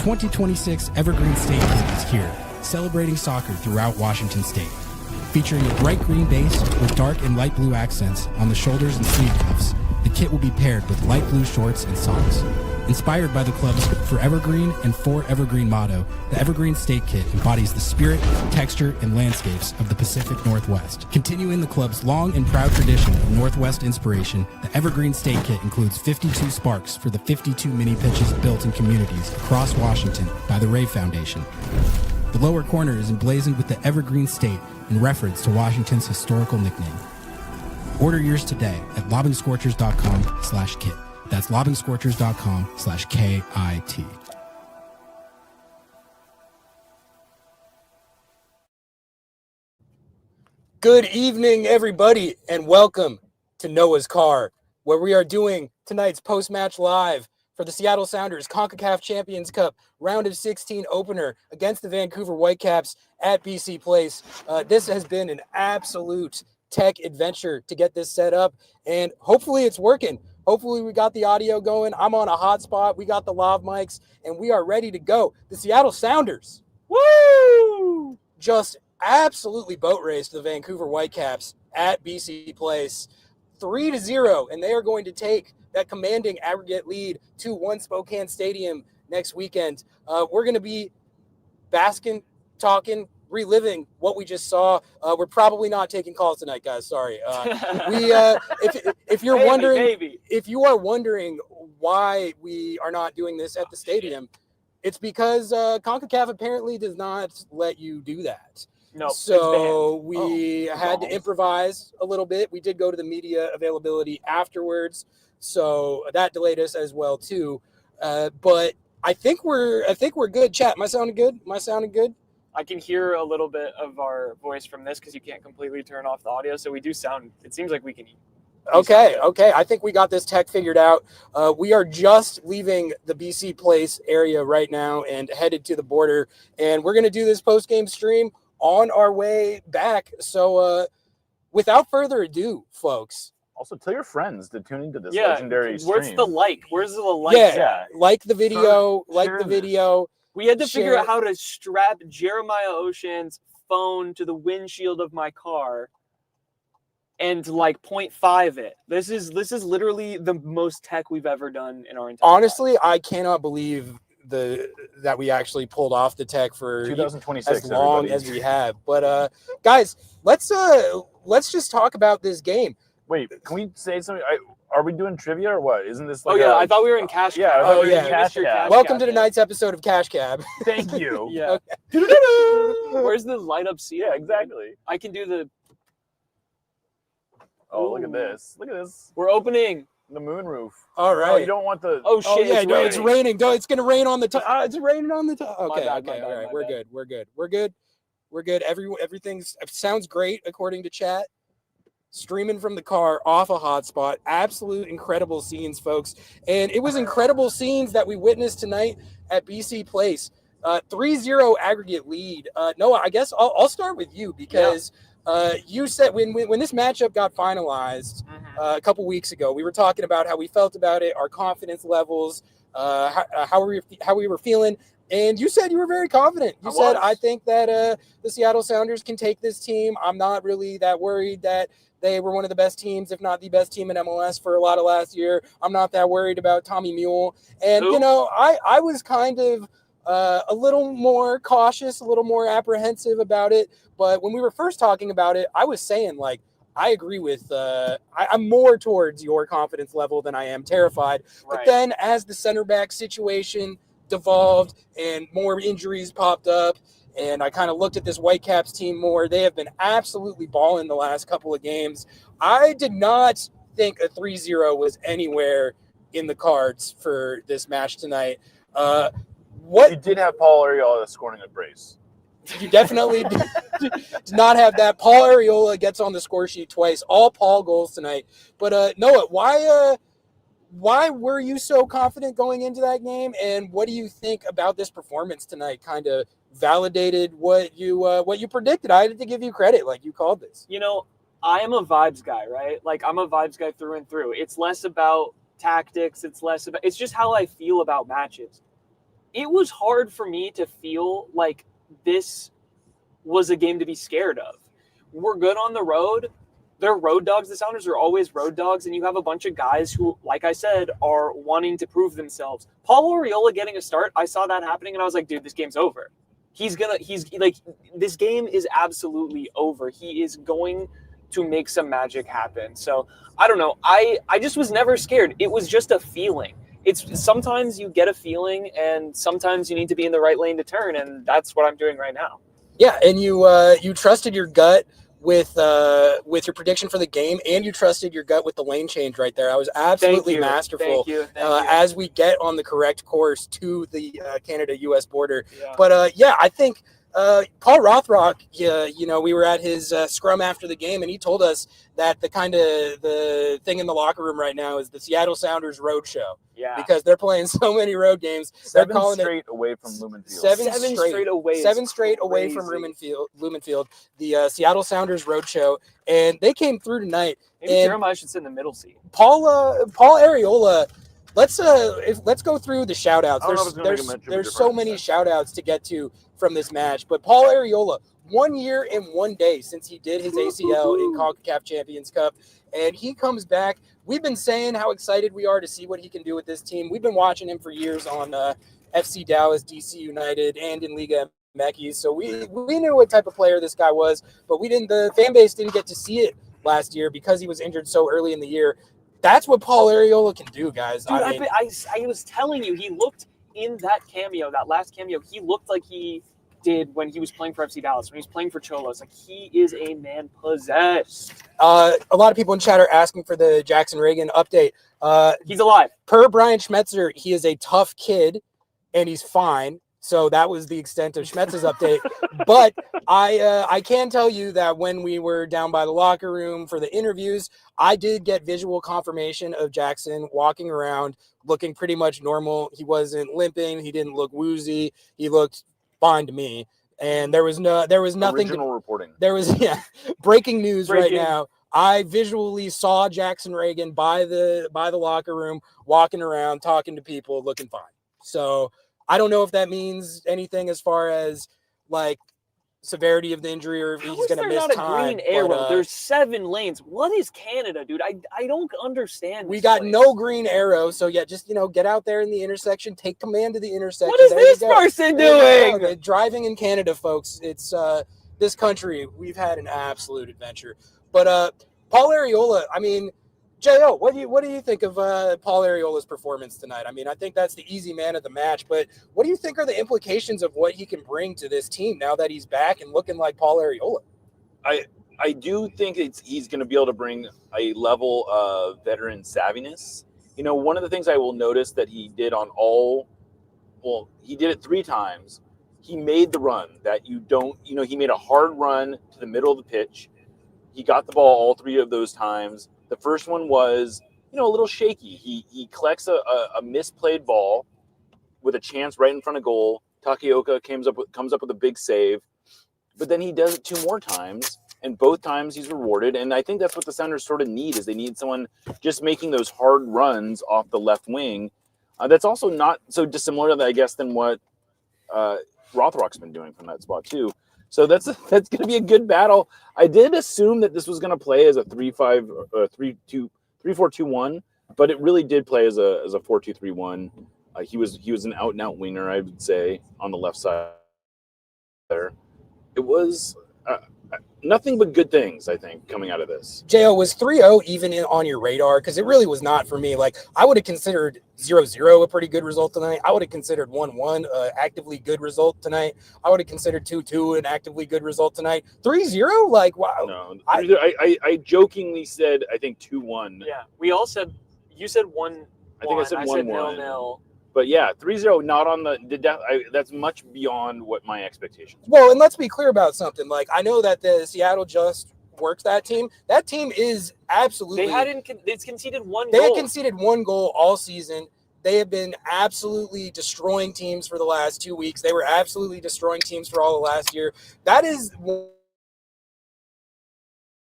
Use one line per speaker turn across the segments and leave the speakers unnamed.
2026 Evergreen State Kit is here, celebrating soccer throughout Washington State. Featuring a bright green base with dark and light blue accents on the shoulders and sleeve cuffs, the kit will be paired with light blue shorts and socks. Inspired by the club's Forever Green and For Evergreen motto, the Evergreen State Kit embodies the spirit, texture, and landscapes of the Pacific Northwest. Continuing the club's long and proud tradition of Northwest inspiration, the Evergreen State Kit includes 52 sparks for the 52 mini pitches built in communities across Washington by the Rave Foundation. The lower corner is emblazoned with the Evergreen State in reference to Washington's historical nickname. Order yours today at lobbingscorchers.com/kit. That's lobbingscorchers.com/KIT.
Good evening, everybody, and welcome to Noah's Car, where we are doing tonight's post-match live for the Seattle Sounders Concacaf Champions Cup round of 16 opener against the Vancouver Whitecaps at BC Place. This has been an absolute tech adventure to get this set up, and hopefully it's working. Hopefully we got the audio going. I'm on a hotspot. We got the lav mics, and we are ready to go. The Seattle Sounders, woo! Just absolutely boat raced the Vancouver Whitecaps at BC Place, 3-0, and they are going to take that commanding aggregate lead to One Spokane Stadium next weekend. We're going to be basking, talking, reliving what we just saw. We're probably not taking calls tonight, guys. Sorry. If you're wondering, if you are wondering why we are not doing this at the stadium, it's because Concacaf apparently does not let you do that.
No.
So we had to improvise a little bit. We did go to the media availability afterwards, so that delayed us as well too. But I think we're good. Chat, am I sounding good?
I can hear a little bit of our voice from this because you can't completely turn off the audio. So we do sound, it seems like we can.
Okay. I think we got this tech figured out. We are just leaving the BC Place area right now and headed to the border. And we're going to do this post-game stream on our way back. So without further ado, folks.
Also, tell your friends to tune into this legendary stream.
Where's the like? Where's the like?
Yeah, like the video, the video.
We had to figure out how to strap Jeremiah Ocean's phone to the windshield of my car and like 0.5 it. This is literally the most tech we've ever done in our entire
Honestly,
lives.
I cannot believe that we actually pulled off the tech for
2026
as long as we have. But guys, let's just talk about this game.
Wait, can we say something? Are we doing trivia or what? Isn't this like
I thought we were in Cash Cab.
Yeah,
Cash
Cab.
Welcome to tonight's episode of Cash Cab.
Thank you.
Yeah.
Okay.
Where's the light up seat?
Yeah, exactly.
I can do the...
Oh, look at this. Look at this.
We're opening.
The moonroof.
All right.
Oh, you don't want the...
Oh, shit.
It's raining. It's going to rain on the top. It's raining on the top. Okay.
My
All
bad,
right.
my
We're good. Everything sounds great according to chat. Streaming from the car off a hotspot. Absolute incredible scenes, folks. And it was incredible scenes that we witnessed tonight at BC Place. 3-0 aggregate lead. Noah, I guess I'll start with you because you said when this matchup got finalized a couple weeks ago, we were talking about how we felt about it, our confidence levels, how we were feeling. And you said you were very confident. You said, I think that the Seattle Sounders can take this team. I'm not really that worried that they were one of the best teams, if not the best team in MLS for a lot of last year. I'm not that worried about Tommy Mule. And, I was kind of a little more cautious, a little more apprehensive about it. But when we were first talking about it, I was saying, like, I agree with I'm more towards your confidence level than I am terrified. Right. But then as the center back situation devolved and more injuries popped up, and I kind of looked at this Whitecaps team more. They have been absolutely balling the last couple of games. I did not think a 3-0 was anywhere in the cards for this match tonight.
You did have Paul Arriola scoring a brace.
You definitely did not have that. Paul Arriola gets on the score sheet twice. All Paul goals tonight. But Noah, why were you so confident going into that game? And what do you think about this performance tonight? Kind of validated what you predicted. I had to give you credit, like you called this.
I am a vibes guy, right? Like I'm a vibes guy through and through. It's less about tactics. It's just how I feel about matches. it was hard for me to feel like this was a game to be scared of. We're good on the road. They're road dogs. The Sounders are always road dogs, and you have a bunch of guys who, like I said, are wanting to prove themselves. Paul Arriola getting a start, I saw that happening, and I was like, dude, this game's over. He's like, this game is absolutely over. He is going to make some magic happen. So I don't know. I just was never scared. It was just a feeling. It's sometimes you get a feeling, and sometimes you need to be in the right lane to turn, and that's what I'm doing right now.
Yeah, and you trusted your gut with your prediction for the game, and you trusted your gut with the lane change right there. I was absolutely masterful.
Thank you.
As we get on the correct course to the Canada-U.S. border.
Yeah.
But I think Paul Rothrock, we were at his scrum after the game, and he told us that the thing in the locker room right now is the Seattle Sounders road show.
Yeah.
Because they're playing so many road games.
Seven straight away from Lumen Field.
Seven straight away. Seven straight away from Lumen Field. The Seattle Sounders road show, and they came through tonight.
Maybe Jeremiah should sit in the middle seat.
Paul Arriola. Let's go through the shout outs. There's so many shout outs to get to from this match. But Paul Arriola, 1 year and 1 day since he did his ACL in Concacaf Champions Cup, and he comes back. We've been saying how excited we are to see what he can do with this team. We've been watching him for years on FC Dallas, DC United, and in Liga MX. So we knew what type of player this guy was, but the fan base didn't get to see it last year because he was injured so early in the year. That's what Paul Arriola can do, guys.
Dude, I was telling you, he looked in that last cameo, he looked like he did when he was playing for FC Dallas, when he was playing for Cholos. Like, he is a man possessed.
A lot of people in chat are asking for the Jackson Ragen update.
He's alive.
Per Brian Schmetzer, he is a tough kid, and he's fine. So that was the extent of Schmetz's update. But I can tell you that when we were down by the locker room for the interviews, I did get visual confirmation of Jackson walking around looking pretty much normal. He wasn't limping. He didn't look woozy. He looked fine to me. And there was nothing.
Original reporting.
There was breaking news right now. I visually saw Jackson Ragen by the locker room, walking around, talking to people, looking fine. So I don't know if that means anything as far as like severity of the injury or if he's going to miss time.
Not a green arrow. There's 7 lanes. What is Canada, dude? I don't understand.
We got no green arrow, so just get out there in the intersection, take command of the intersection.
What is this person doing?
Driving in Canada, folks. It's this country. We've had an absolute adventure. But Paul Arriola, I mean, J.O., what do you think of Paul Arriola's performance tonight? I mean, I think that's the easy man of the match, but what do you think are the implications of what he can bring to this team now that he's back and looking like Paul Arriola?
I do think he's going to be able to bring a level of veteran savviness. One of the things I will notice that he did he did it 3 times. He made the run that he made a hard run to the middle of the pitch. He got the ball all 3 of those times. The first one was, a little shaky. He collects a misplayed ball with a chance right in front of goal. Takeoka comes up with a big save. But then he does it 2 more times, and both times he's rewarded. And I think that's what the Sounders sort of need, is they need someone just making those hard runs off the left wing. That's also not so dissimilar, I guess, than what Rothrock's been doing from that spot too. So that's going to be a good battle. I did assume that this was going to play as a 3-4-2-1, but it really did play as a 4-2-3-1. He was an out and out winger, I would say, on the left side there. It was nothing but good things, I think, coming out of this.
J.O., was 3-0 even on your radar? Because it really was not for me. Like, I would have considered 0-0 a pretty good result tonight. I would have considered 1-1 an actively good result tonight. I would have considered 2-2 an actively good result tonight. 3-0? Like, wow.
No, I jokingly said, I think 2-1.
Yeah, we all said, you said 1-1.
I think I said 1-1.
0-0.
But yeah, 3-0, not on that's much beyond what my expectations were.
Well, and let's be clear about something. Like, I know that the Seattle just works that team. That team is absolutely.
It's conceded 1 goal.
They had conceded 1 goal all season. They have been absolutely destroying teams for the last 2 weeks. They were absolutely destroying teams for all of last year. That is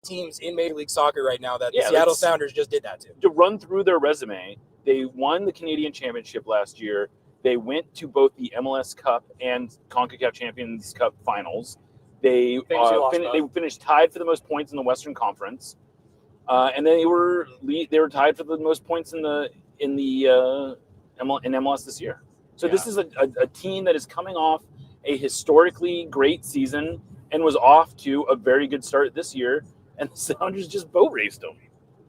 teams in Major League Soccer right now that the Seattle Sounders just did that to.
To run through their resume, they won the Canadian Championship last year. They went to both the MLS Cup and CONCACAF Champions Cup finals. They finished tied for the most points in the Western Conference, and they were tied for the most points in MLS this year. So this is a team that is coming off a historically great season and was off to a very good start this year, and the Sounders just boat raced them.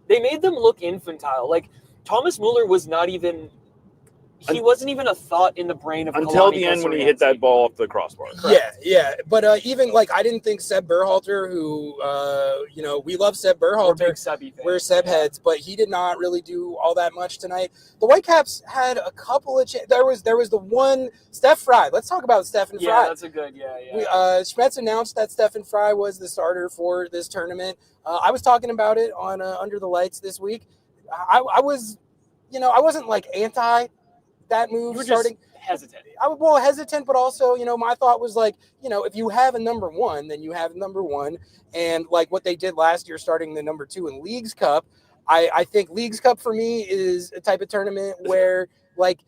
They made them look infantile. Like, Thomas Mueller was not even... He wasn't even a thought in the brain of
until the end when he hit that ball off the crossbar.
Correct. Yeah. But even like I didn't think Seb Berhalter, who we love Seb Berhalter. We're Seb heads, but he did not really do all that much tonight. The Whitecaps had a couple of there was the one Stef Frei. Let's talk about Stefan Frei.
Yeah, that's a good
Schmetz announced that Stefan Frei was the starter for this tournament. I was talking about it on Under the Lights this week. I wasn't like anti that move.
You were
starting
hesitant.
I was hesitant, but also, my thought was like, if you have a number one, then you have a number one. And like what they did last year, starting the number two in Leagues Cup, I think Leagues Cup for me is a type of tournament where like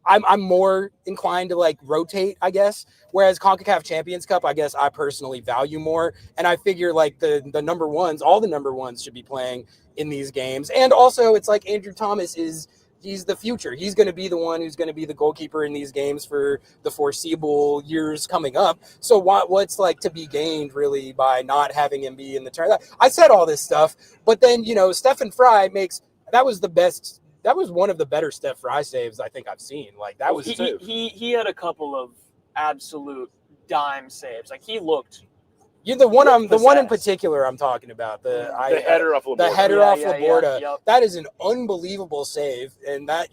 I'm more inclined to like rotate, I guess. Whereas CONCACAF Champions Cup, I guess I personally value more. And I figure like the number ones, all the number ones should be playing in these games. And also it's like Andrew Thomas he's the future. He's going to be the one who's going to be the goalkeeper in these games for the foreseeable years coming up. So what's like to be gained really by not having him be in the tournament? I said all this stuff, but then, Stefan Frei that was one of the better Stef Frei saves I think I've seen. Like that was
he had a couple of absolute dime saves. Like he looked.
The one in particular I'm talking about, the
header off Laborda.
The header off Laborda.
Yep.
That is an unbelievable save, and that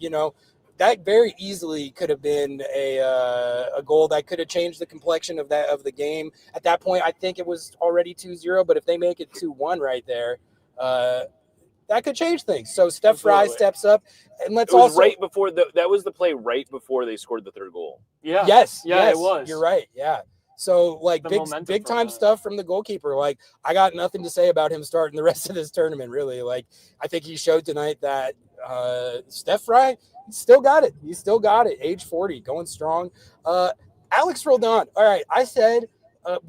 that very easily could have been a goal that could have changed the complexion of the game. At that point, I think it was already 2-0, but if they make it 2-1 right there, that could change things. So Stef Frei steps up, and that was the play right before they scored the third goal.
Yeah.
Yes.
It was.
You're right. Yeah. So, like, big time stuff from the goalkeeper. Like, I got nothing to say about him starting the rest of this tournament, really. Like, I think he showed tonight that Stef Frei still got it. He's still got it. Age 40, going strong. Alex Roldan. All right, I said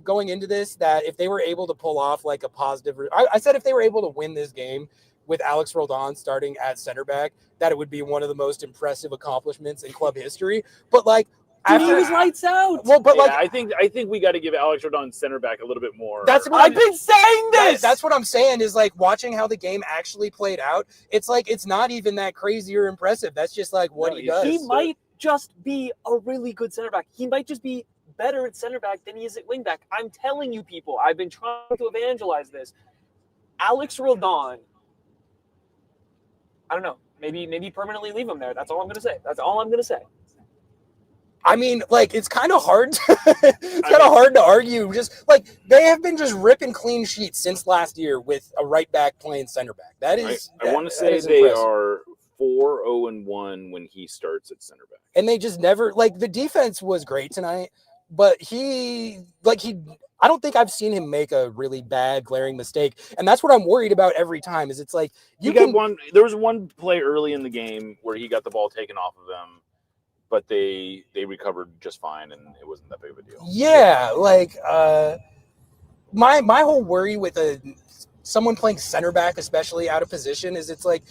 going into this that if they were able to pull off, like, a positive – I said if they were able to win this game with Alex Roldan starting at center back, that it would be one of the most impressive accomplishments in club history. But, like –
he was lights out.
Well, but
I think we got to give Alex Roldan center back a little bit more.
That's what
I've been saying this.
That's what I'm saying is like watching how the game actually played out. It's like it's not even that crazy or impressive. That's just like what he does.
He might just be a really good center back. He might just be better at center back than he is at wing back. I'm telling you, people. I've been trying to evangelize this. Alex Roldan. I don't know. Maybe permanently leave him there. That's all I'm going to say.
I mean, like, it's kind of hard. Hard to argue. Just like they have been just ripping clean sheets since last year with a right back playing center back. That is.
I want to say they are 4-0-1 when he starts at center back,
and they just never like the defense was great tonight, but I don't think I've seen him make a really bad glaring mistake, and that's what I'm worried about every time. Is it's like
there was one play early in the game where he got the ball taken off of him. But they recovered just fine, and it wasn't that big of a deal.
Yeah, like my whole worry with someone playing center back, especially out of position, is it's like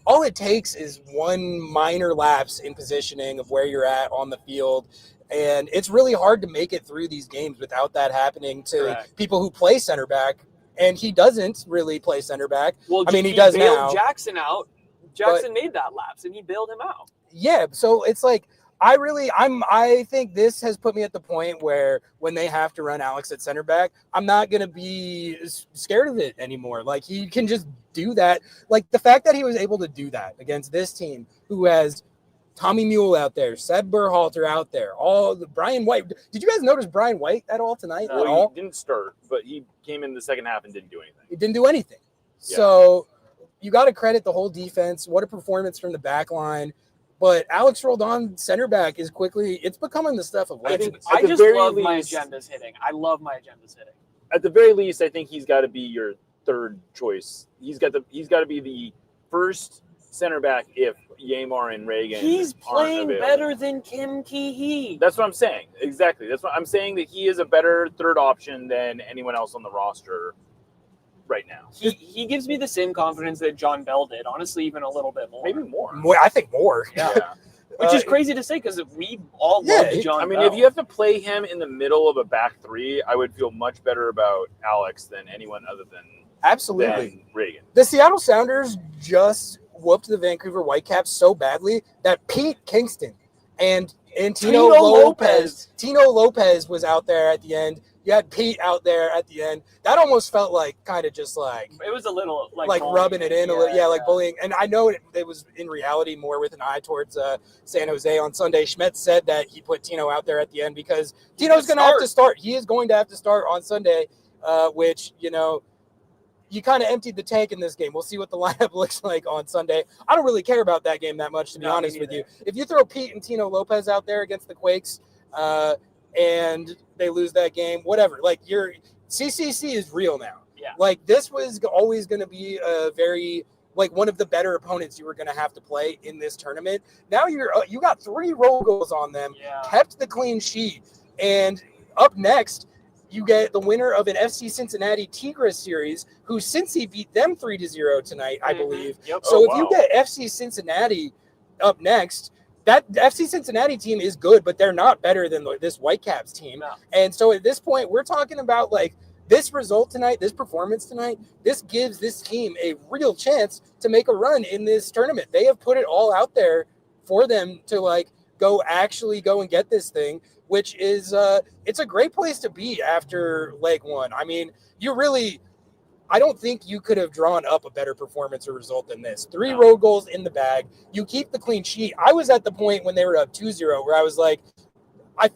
all it takes is one minor lapse in positioning of where you're at on the field, and it's really hard to make it through these games without that happening to people who play center back. And he doesn't really play center back.
Well,
I mean, he does
bailed
now.
Jackson out. Jackson made that lapse, and he bailed him out.
Yeah, so it's like I think this has put me at the point where when they have to run Alex at center back, I'm not going to be scared of it anymore. Like he can just do that. Like the fact that he was able to do that against this team who has Tommy Mule out there, Seb Berhalter out there, Brian White. Did you guys notice Brian White at all tonight?
He didn't start, but he came in the second half and didn't do anything.
He didn't do anything. Yeah. So you got to credit the whole defense. What a performance from the back line. But Alex Roldan, center back, it's becoming the stuff of legends.
I just love my agendas hitting. I love my agendas hitting.
At the very least, I think he's got to be your third choice. He's got to be the first center back if Yamar and Ragen
He's
aren't
playing
available.
better than Kim Ki-hee.
That's what I'm saying. Exactly. That's what I'm saying, that he is a better third option than anyone else on the roster right now.
He gives me the same confidence that John Bell did. Honestly, even a little bit more.
Maybe more.
I think more.
Yeah.
Which is crazy to say because we all loved John
I mean,
Bell.
if you have to play him in the middle of a back three, I would feel much better about Alex than anyone other than
Absolutely.
Ragen.
The Seattle Sounders just whooped the Vancouver Whitecaps so badly that Pete Kingston and Tino Lopez was out there at the end. You had Pete out there at the end. That almost felt like kind of just like
it was a little
like rubbing it in a little, like bullying. And I know it was in reality more with an eye towards San Jose on Sunday. Schmetz said that he put Tino out there at the end because Tino's going to have to start. He is going to have to start on Sunday, which, you know, you kind of emptied the tank in this game. We'll see what the lineup looks like on Sunday. I don't really care about that game that much, to be honest with you. If you throw Pete and Tino Lopez out there against the Quakes and they lose that game, whatever. Like, your CCC is real now.
Yeah.
Like, this was always going to be a very, like, one of the better opponents you were going to have to play in this tournament. Now you got 3 roll goals on them, kept the clean sheet, and up next, you get the winner of an FC Cincinnati Tigres series, who Cincy beat them 3-0 tonight, I believe.
Yep.
So if you get FC Cincinnati up next, that FC Cincinnati team is good, but they're not better than this Whitecaps team.
No.
And so at this point, we're talking about like this result tonight, this performance tonight, this gives this team a real chance to make a run in this tournament. They have put it all out there for them to like go and get this thing, which is it's a great place to be after leg one. I mean, I don't think you could have drawn up a better performance or result than this. 3 road goals in the bag. You keep the clean sheet. I was at the point when they were up 2-0 where I was like, I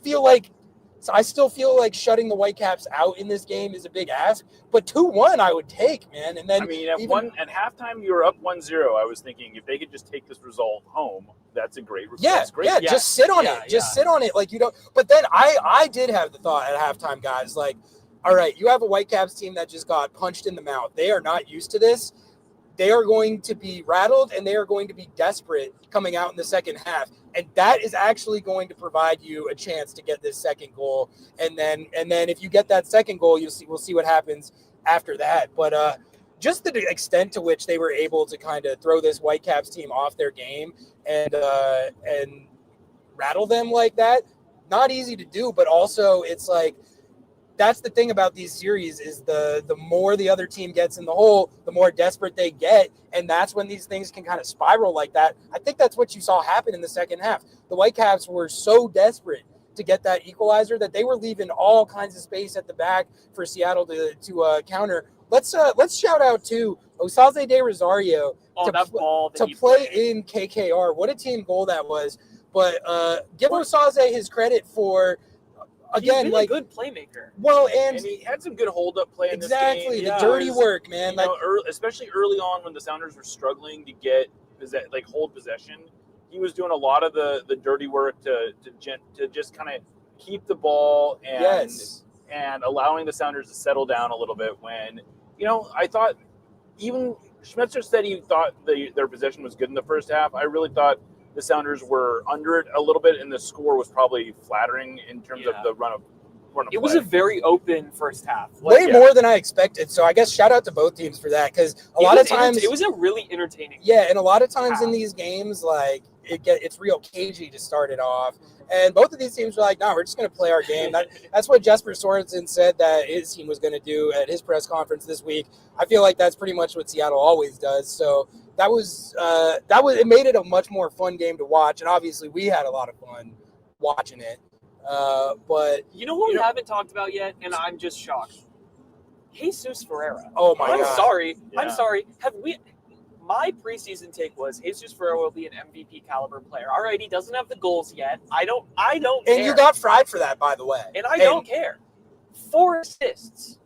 still feel like shutting the Whitecaps out in this game is a big ask, but 2-1 I would take, man. And then
I mean, at halftime you were up 1-0. I was thinking if they could just take this result home, that's a great result.
Yeah, just sit on it. Just sit on it like you don't. But then I did have the thought at halftime, guys, like, all right, you have a Whitecaps team that just got punched in the mouth. They are not used to this. They are going to be rattled and they are going to be desperate coming out in the second half. And that is actually going to provide you a chance to get this second goal. And then if you get that second goal, we'll see what happens after that. But just the extent to which they were able to kind of throw this Whitecaps team off their game and rattle them like that, not easy to do, but also it's like, that's the thing about these series is the more the other team gets in the hole, the more desperate they get. And that's when these things can kind of spiral like that. I think that's what you saw happen in the second half. The Whitecaps were so desperate to get that equalizer that they were leaving all kinds of space at the back for Seattle to counter. Let's shout out to Osaze de Rosario to play in KKR. What a team goal that was. But give Osaze his credit for, again,
like a good playmaker.
Well,
and he had some good hold-up play in this game.
Exactly, the dirty work, man.
Especially early on when the Sounders were struggling to get hold possession, he was doing a lot of the dirty work to just kind of keep the ball and allowing the Sounders to settle down a little bit. When I thought even Schmetzer said he thought their possession was good in the first half. I really thought the Sounders were under it a little bit, and the score was probably flattering in terms of the run of
it was a very open first half.
Way more than I expected. So I guess shout out to both teams for that, because a lot of times
it was a really entertaining.
Yeah, and a lot of times in these games, like it's real cagey to start it off. And both of these teams were like, no, we're just going to play our game. That's what Jesper Sorensen said that his team was going to do at his press conference this week. I feel like that's pretty much what Seattle always does. So it made it a much more fun game to watch. And obviously we had a lot of fun watching it. But
you know what we haven't talked about yet, and I'm just shocked. Jesus Ferreira.
Oh my God.
I'm sorry. My preseason take was Jesus Ferreira will be an MVP caliber player. All right, he doesn't have the goals yet. I don't care.
And you got fried for that, by the way.
And I don't care. 4 assists.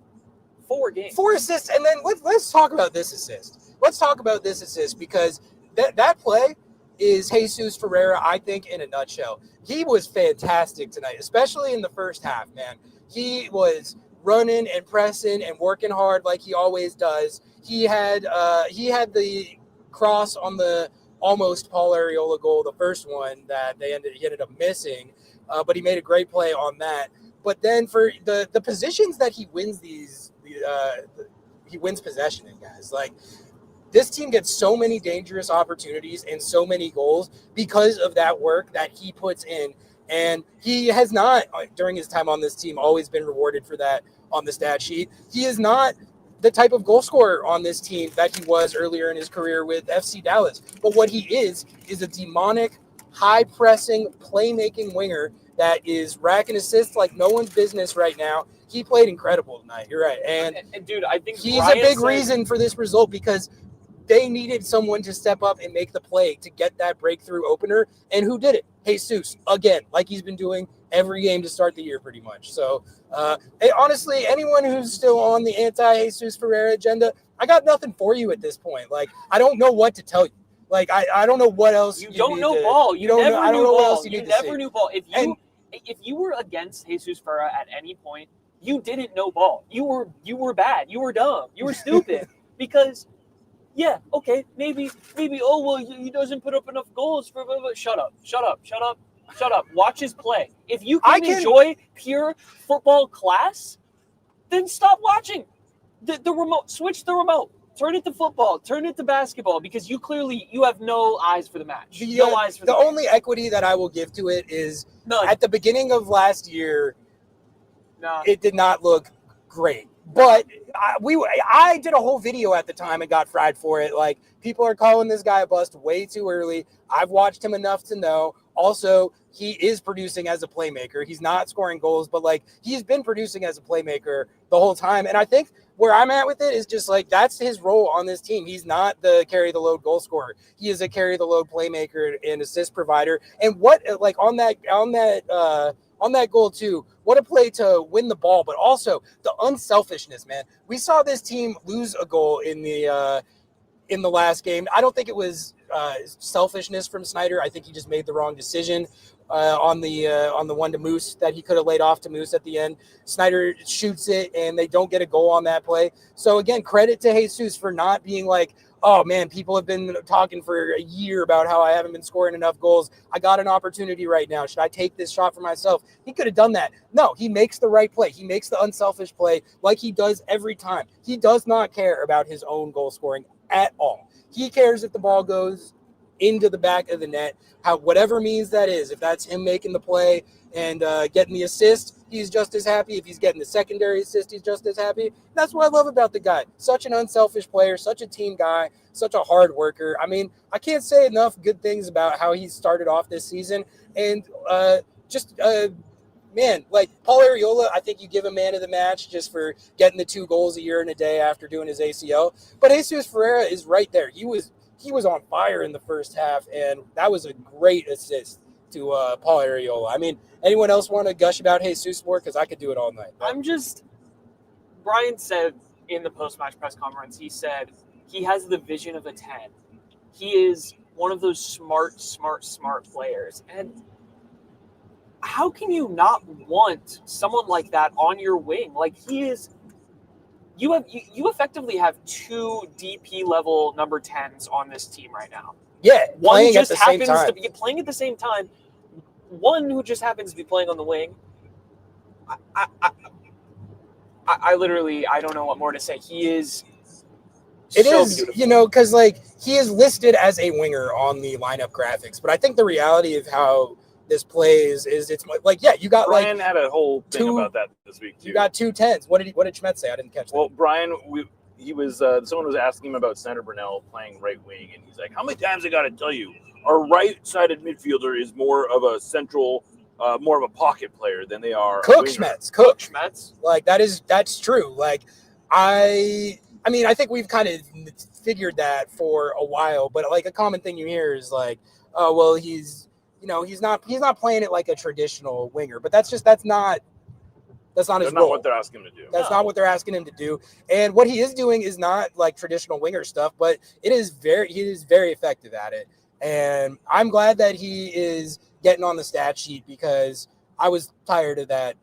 4 games.
4 assists, and then let's talk about this assist. Let's talk about this assist, because that play is Jesus Ferreira, I think, in a nutshell. He was fantastic tonight, especially in the first half, man. He was running and pressing and working hard like he always does. He had the cross on the almost Paul Arriola goal, the first one that he ended up missing, but he made a great play on that. But then for the positions that he wins he wins possession in, guys. Like, this team gets so many dangerous opportunities and so many goals because of that work that he puts in. And he has not, during his time on this team, always been rewarded for that on the stat sheet. He is not the type of goal scorer on this team that he was earlier in his career with FC Dallas. But what he is a demonic, high-pressing, playmaking winger that is racking assists like no one's business right now. He played incredible tonight. You're right. And
dude, I think
he's a big reason for this result because they needed someone to step up and make the play to get that breakthrough opener. And who did it? Jesus, again, like he's been doing every game to start the year pretty much. So, honestly, anyone who's still on the anti-Jesus Ferreira agenda, I got nothing for you at this point. Like, I don't know what to tell you. Like, I don't know what else
you don't know ball. You never knew ball. You never knew ball. If you were against Jesus Ferreira at any point, you didn't know ball. You were bad. You were dumb. You were stupid because. Yeah, okay, maybe, oh, well, he doesn't put up enough goals for, shut up. Watch his play. If you can enjoy pure football class, then stop watching. The remote, switch the remote. Turn it to football, turn it to basketball, because you have no eyes for the match. No eyes for the match.
The only equity that I will give to it is at the beginning of last year, it did not look great. But I did a whole video at the time and got fried for it. Like, people are calling this guy a bust way too early. I've watched him enough to know. Also, he is producing as a playmaker. He's not scoring goals, but, like, he's been producing as a playmaker the whole time. And I think where I'm at with it is just, like, that's his role on this team. He's not the carry-the-load goal scorer. He is a carry-the-load playmaker and assist provider. And what, like, on that goal too, what a play to win the ball, but also the unselfishness, man. We saw this team lose a goal in the last game. I don't think it was selfishness from Snyder. I think he just made the wrong decision on the one to Moose that he could have laid off to Moose at the end. Snyder shoots it, and they don't get a goal on that play. So again, credit to Jesus for not being like, oh, man, people have been talking for a year about how I haven't been scoring enough goals. I got an opportunity right now. Should I take this shot for myself? He could have done that. No, he makes the right play. He makes the unselfish play like he does every time. He does not care about his own goal scoring at all. He cares if the ball goes into the back of the net, whatever means that is. If that's him making the play and getting the assist, he's just as happy. If he's getting the secondary assist, he's just as happy. That's what I love about the guy. Such an unselfish player, such a team guy, such a hard worker. I mean, I can't say enough good things about how he started off this season. And man, like Paul Arriola, I think you give him man of the match just for getting the 2 goals a year and a day after doing his ACL. But Jesus Ferreira is right there. He was on fire in the first half, and that was a great assist to Paul Arriola. I mean, anyone else want to gush about Jesus more? Because I could do it all night.
Brian said in the post-match press conference, he said he has the vision of a 10. He is one of those smart players. And how can you not want someone like that on your wing? Like, he is... You effectively have 2 DP level number 10s on this team right now.
Yeah,
one just happens to be playing at the same time. One who just happens to be playing on the wing. I literally don't know what more to say. He is.
It so is beautiful. Because like he is listed as a winger on the lineup graphics, but I think the reality of how this plays is it's like you got
Brian had a whole thing about that this week too.
You got 2 10s. What did Schmidt say? I didn't catch that.
Well, Brian, he was someone was asking him about Snyder Brunell playing right wing, and he's like, "How many times I got to tell you, our right-sided midfielder is more of a central, more of a pocket player than they are."
Cook Schmitz. Like that's true. Like I mean, I think we've kind of figured that for a while, but like a common thing you hear is like, "Oh, well, he's not playing it like a traditional winger," but that's not his role.
Not what they're asking him to do.
That's not what they're asking him to do. And what he is doing is not like traditional winger stuff, but he is very effective at it. And I'm glad that he is getting on the stat sheet because I was tired of that.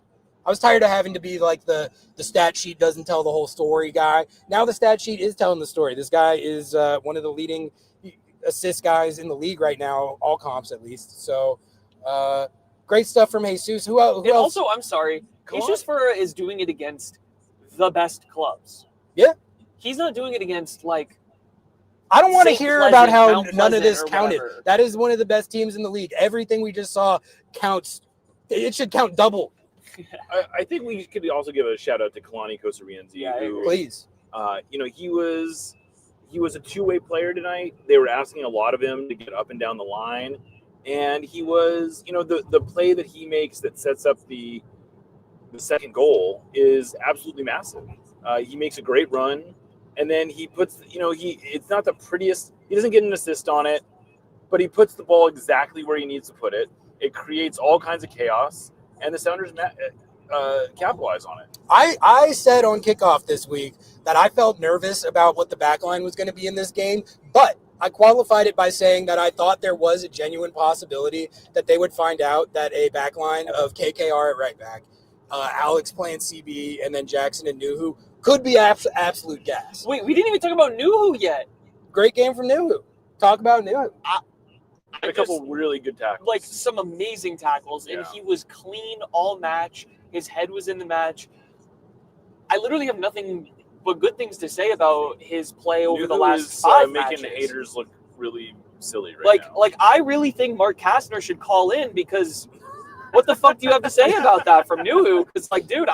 I was tired of having to be like the stat sheet doesn't tell the whole story guy. Now the stat sheet is telling the story. This guy is one of the leading assist guys in the league right now, all comps at least. So great stuff from Jesus. Who else?
Also, I'm sorry, Jesus Ferreira is doing it against the best clubs.
Yeah.
He's not doing it against, like,
I don't want to
St.
hear
Pleasant,
about how
Mount
none of this
Pleasant or
counted.
whatever.
That is one of the best teams in the league. Everything we just saw counts. It should count double.
I think we could also give a shout out to Kalani Kosarienzi, who,
Please.
He was a two-way player tonight. They were asking a lot of him to get up and down the line. And he was, the play that he makes that sets up the second goal is absolutely massive. He makes a great run. And then he puts, it's not the prettiest. He doesn't get an assist on it, but he puts the ball exactly where he needs to put it. It creates all kinds of chaos. And the Sounders capitalize on it.
I said on kickoff this week that I felt nervous about what the back line was going to be in this game, but I qualified it by saying that I thought there was a genuine possibility that they would find out that a back line of KKR at right back, Alex playing CB, and then Jackson and Nuhu could be absolute gas.
Wait, we didn't even talk about Nuhu yet.
Great game from Nuhu. Talk about Nuhu.
A couple really good tackles.
Like, some amazing tackles, and he was clean all match. His head was in the match. I literally have nothing but good things to say about his play over the last 5 matches.
Making the haters look really silly right now.
Like, I really think Mark Kastner should call in, because what the fuck do you have to say about that from Nuhu? Because, like, dude,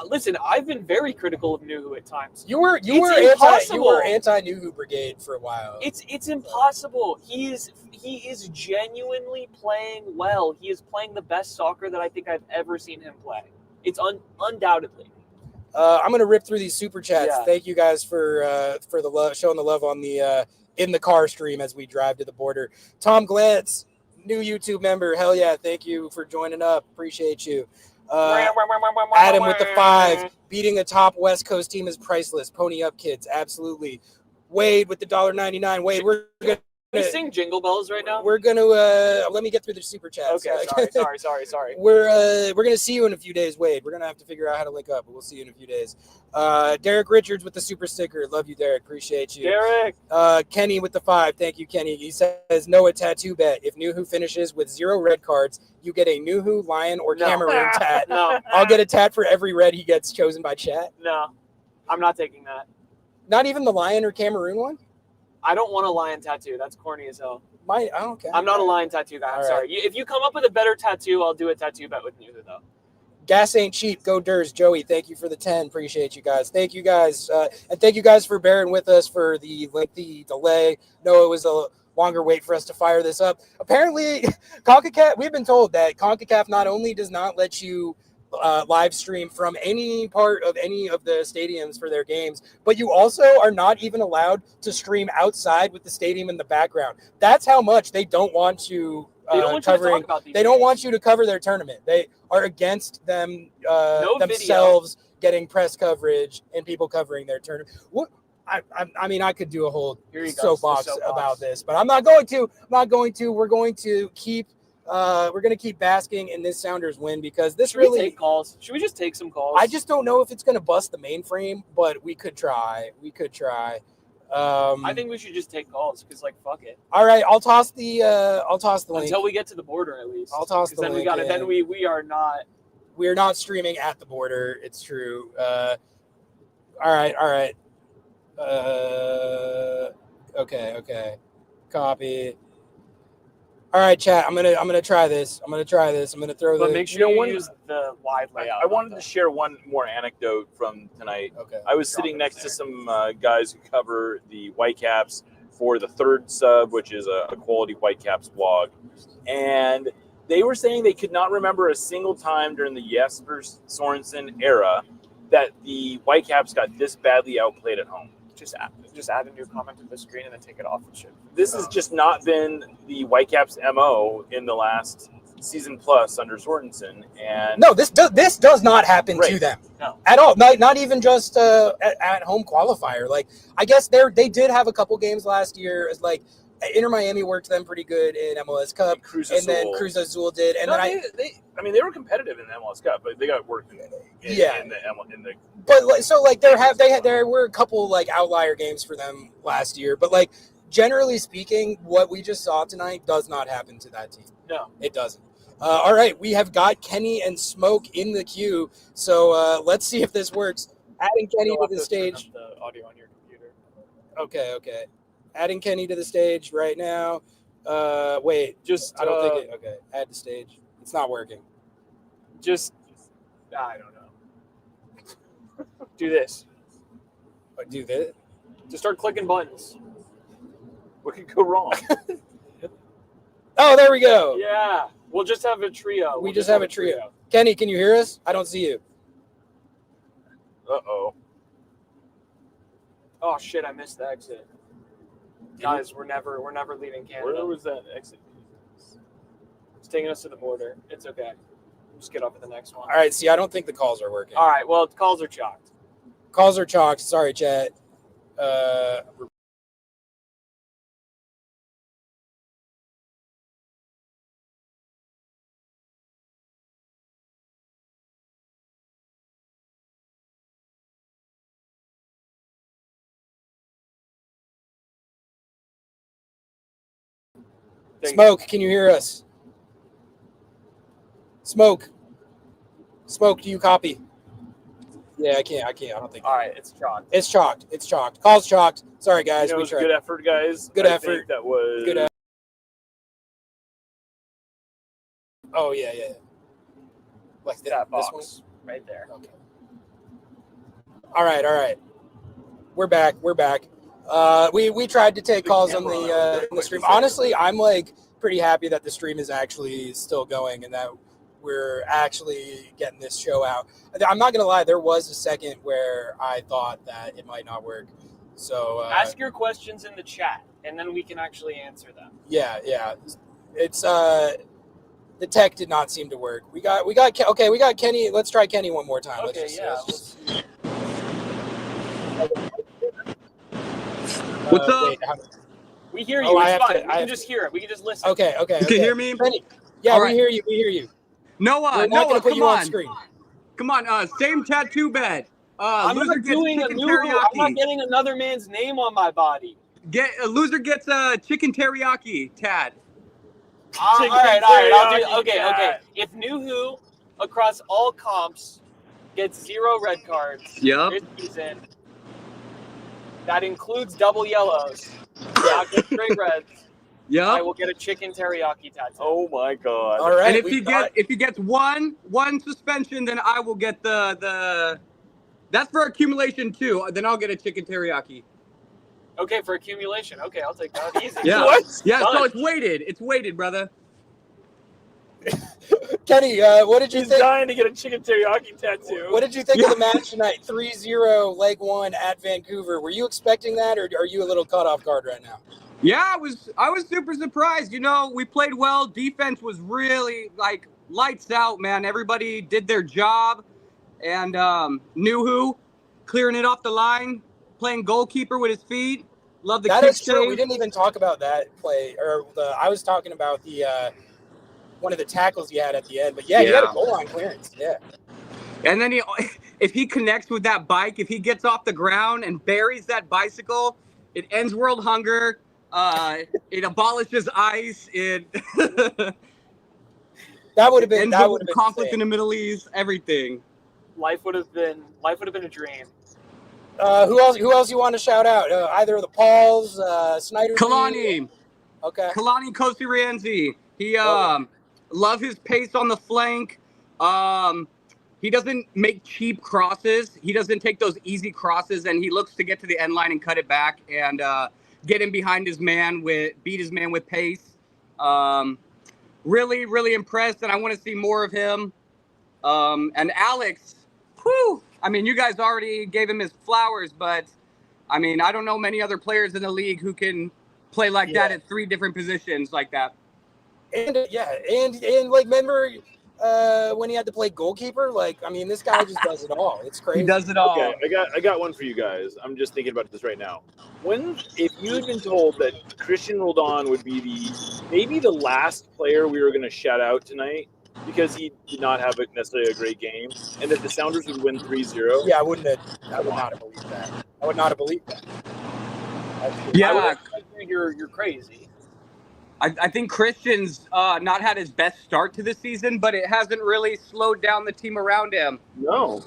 listen, I've been very critical of Nuhu at times.
You were anti-Nuhu brigade for a while.
It's impossible. He is genuinely playing well. He is playing the best soccer that I think I've ever seen him play. It's undoubtedly.
I'm gonna rip through these super chats.
Yeah.
Thank you guys for the love, showing the love on the in the car stream as we drive to the border. Tom Glantz, new YouTube member. Hell yeah! Thank you for joining up. Appreciate you. Adam with the 5. Beating a top West Coast team is priceless. Pony up, kids. Absolutely. Wade with the $1.99. Wade, we're gonna
sing Jingle Bells right now.
We're gonna let me get through the super chats.
Okay, sorry.
We're gonna see you in a few days, Wade. We're gonna have to figure out how to link up, but we'll see you in a few days. Derek Richards with the super sticker. Love you, Derek. Appreciate you.
Derek.
Kenny with the 5. Thank you, Kenny. He says, Noah tattoo bet. If Nuhu finishes with 0 red cards, you get a Nuhu, Lion, or Cameroon tat.
No.
I'll get a tat for every red he gets chosen by chat.
No, I'm not taking that.
Not even the Lion or Cameroon one?
I don't want a lion tattoo. That's corny as hell.
Okay.
I'm not a lion tattoo guy. I'm sorry. If you come up with a better tattoo, I'll do a tattoo bet with Nuhu, though.
Gas ain't cheap. Go Durs. Joey, thank you for the 10. Appreciate you guys. Thank you guys. And thank you guys for bearing with us for the lengthy delay. No, it was a longer wait for us to fire this up. Apparently, Concacaf, we've been told that Concacaf not only does not let you live stream from any part of any of the stadiums for their games, but you also are not even allowed to stream outside with the stadium in the background. That's how much they don't want you covering. They don't want you to cover their tournament. They are against them themselves getting press coverage and people covering their tournament. I mean, I could do a whole soapbox about this, but I'm not going to. We're going to keep. We're going to keep basking in this Sounders win, because this
Should we take calls? Should we just take some calls?
I just don't know if it's going to bust the mainframe, but we could try.
I think we should just take calls, because, like, fuck it.
All right, I'll toss the link
until we get to the border, at least.
I'll toss the link.
Then we are not.
We're not streaming at the border. It's true. All right. Okay. Copy. All right, chat. I'm gonna try this. I'm gonna throw
But make sure you use the wide layout.
I wanted to share one more anecdote from tonight.
Okay.
I was sitting next to some guys who cover the Whitecaps for the Third Sub, which is a quality Whitecaps blog, and they were saying they could not remember a single time during the Jesper Sorensen era that the Whitecaps got this badly outplayed at home.
Just add a new comment to the screen and then take it off and shit.
This has just not been the Whitecaps' MO in the last season plus under Sorensen. And
no, this does not happen to them at all. Not even just at home qualifier. Like, I guess they did have a couple games last year. It's like Inter Miami worked them pretty good in MLS Cup, and then Cruz Azul did. And
they were competitive in the MLS Cup, but they got worked in the
But there were a couple like outlier games for them last year, but like generally speaking, what we just saw tonight does not happen to that team.
No,
it doesn't. All right, we have got Kenny and Smoke in the queue, so let's see if this works. Adding Kenny to the stage.
The audio on your computer.
Okay. Adding Kenny to the stage right now. Wait, I don't think it. Okay, add to stage. It's not working.
I don't know. Do this.
Do this.
Just start clicking buttons.
What could go wrong?
Oh, there we go.
Yeah, we'll just have a trio.
We just have a trio. Kenny, can you hear us? I don't see you.
Uh-oh.
Oh shit! I missed the exit. Guys, we're never leaving Canada.
Where was that exit?
It's taking us to the border. It's okay. Just get up at the next one.
All right. See, I don't think the calls are working.
All right. Well, calls are chalked.
Calls are chalked. Sorry, chat. Smoke, can you hear us? Smoke, do you copy? Yeah, I can't. I don't think.
All right, it's chalked.
It's chalked. Call's chalked. Sorry, guys. We tried.
Good effort, guys.
Good
I
effort.
think that was
Good effort. Oh yeah. Like
That box
this one?
right there.
Okay. All right. We're back. We tried to take calls on the stream. Honestly, I'm like pretty happy that the stream is actually still going and that we're actually getting this show out. I'm not gonna lie, there was a second where I thought that it might not work. So
ask your questions in the chat, and then we can actually answer them.
Yeah. It's the tech did not seem to work. We got Kenny. Let's try Kenny one more time.
Okay,
What's up?
Wait, we hear you. It's fine. We can just hear it. We can just listen.
Okay.
You can hear me?
Kenny. Yeah,
All
we
right.
hear you.
Noah,
We're not gonna put you on screen.
Come on, same tattoo bed.
I'm
Loser
not
gets
doing a
chicken
new.
teriyaki.
I'm not getting another man's name on my body.
Loser gets chicken teriyaki, Tad.
All right. I'll do. Okay. If New Who across all comps gets 0 red cards this season, that includes double yellows. Not just straight reds.
Yep.
I will get a chicken teriyaki tattoo.
Oh my god!
All right.
And if he gets one suspension, then I will get the. That's for accumulation too. Then I'll get a chicken teriyaki.
Okay, for accumulation. Okay, I'll take that. Easy.
Yeah.
What?
Yeah.
Done.
So it's weighted, brother.
Kenny, what did you
He's
think?
dying to get a chicken teriyaki tattoo.
What did you think of the match tonight? 3-0, leg one at Vancouver. Were you expecting that, or are you a little caught off guard right now?
Yeah, I was super surprised. We played well. Defense was really like lights out, man. Everybody did their job, and New Who clearing it off the line, playing goalkeeper with his feet. Love the
That
kick
is true.
save.
We didn't even talk about that play, I was talking about the one of the tackles he had at the end. But yeah, he had a goal line clearance. Yeah.
And then if he connects with that bike, if he gets off the ground and buries that bicycle, it ends world hunger. It abolishes ICE.
That would have been
conflict
insane.
in the Middle East. Everything.
Life would have been a dream.
Who else you want to shout out? Either of the Pauls, Snyder.
Kalani.
Okay.
Kalani Kosirienzi. He love his pace on the flank. He doesn't make cheap crosses. He doesn't take those easy crosses, and he looks to get to the end line and cut it back and get him behind his man beat his man with pace. Really, really impressed, and I want to see more of him. And Alex, whew, I mean, you guys already gave him his flowers, but I mean, I don't know many other players in the league who can play like that at 3 different positions like that.
And like remember when he had to play goalkeeper? Like, I mean, this guy just does it all. It's crazy.
He does it all.
Okay, I got one for you guys. I'm just thinking about this right now. If you had been told that Christian Roldan would be maybe the last player we were going to shout out tonight, because he did not have necessarily a great game, and that the Sounders would win 3-0.
Yeah, I would not have believed that. I would not have believed that.
Yeah,
You're crazy.
I think Christian's not had his best start to the season, but it hasn't really slowed down the team around him.
No.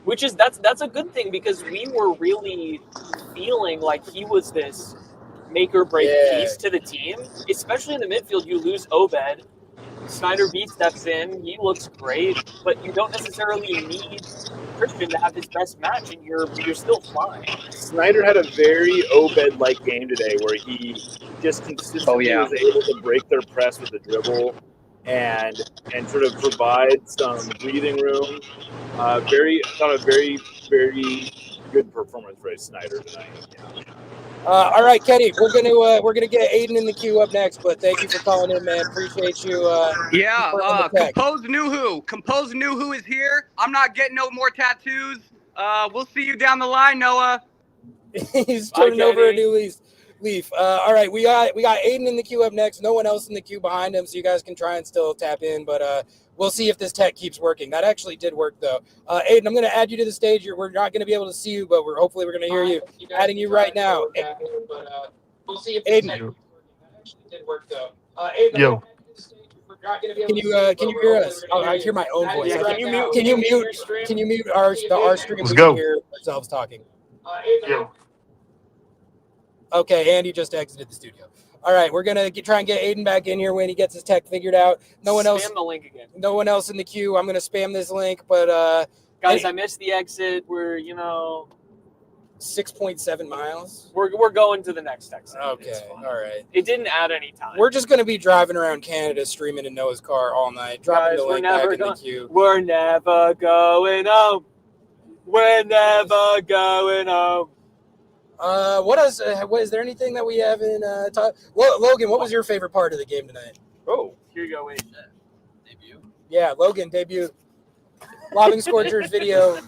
Which is that's a good thing, because we were really feeling like he was this make or break piece to the team, especially in the midfield. You lose Obed, Snyder steps in, he looks great, but you don't necessarily need Christian to have his best match, and you're still flying.
Snyder had a very Obed-like game today, where he just consistently was able to break their press with the dribble and sort of provide some breathing room. I thought a very, very good performance for Snyder tonight.
All right, Kenny, we're gonna get Aiden in the queue up next, but thank you for calling in, man. Appreciate you.
Compose Nuhu is here. I'm not getting no more tattoos. We'll see you down the line, Noah.
He's turning over a new leaf. All right, we got Aiden in the queue up next. No one else in the queue behind him, so you guys can try and still tap in, but we'll see if this tech keeps working. That actually did work, though. Aiden, I'm going to add you to the stage. We're not going to be able to see you, but hopefully we're going to hear you. Adding you right now. We'll see if this tech keeps working. That actually did work, though. Aiden,
Yo.
Can you hear us? Oh, I hear my own voice. Can you mute our stream?
Let's
We
go.
can hear ourselves talking.
Yo.
Okay, Andy just exited the studio. All right, we're gonna try and get Aiden back in here when he gets his tech figured out. No one else.
Spam the link again.
No one else in the queue. I'm gonna spam this link, but
guys, I missed the exit. We're
6.7 miles.
We're going to the next exit.
Okay, all right.
It didn't add any time.
We're just gonna be driving around Canada, streaming in Noah's car all night, dropping the link back in the queue.
We're never going home. We're never going home.
What is there anything that we haven't talked? Logan, what was your favorite part of the game tonight?
Oh, here you go. Wait, debut.
Yeah, Logan debut. Lobbing Scorchers video.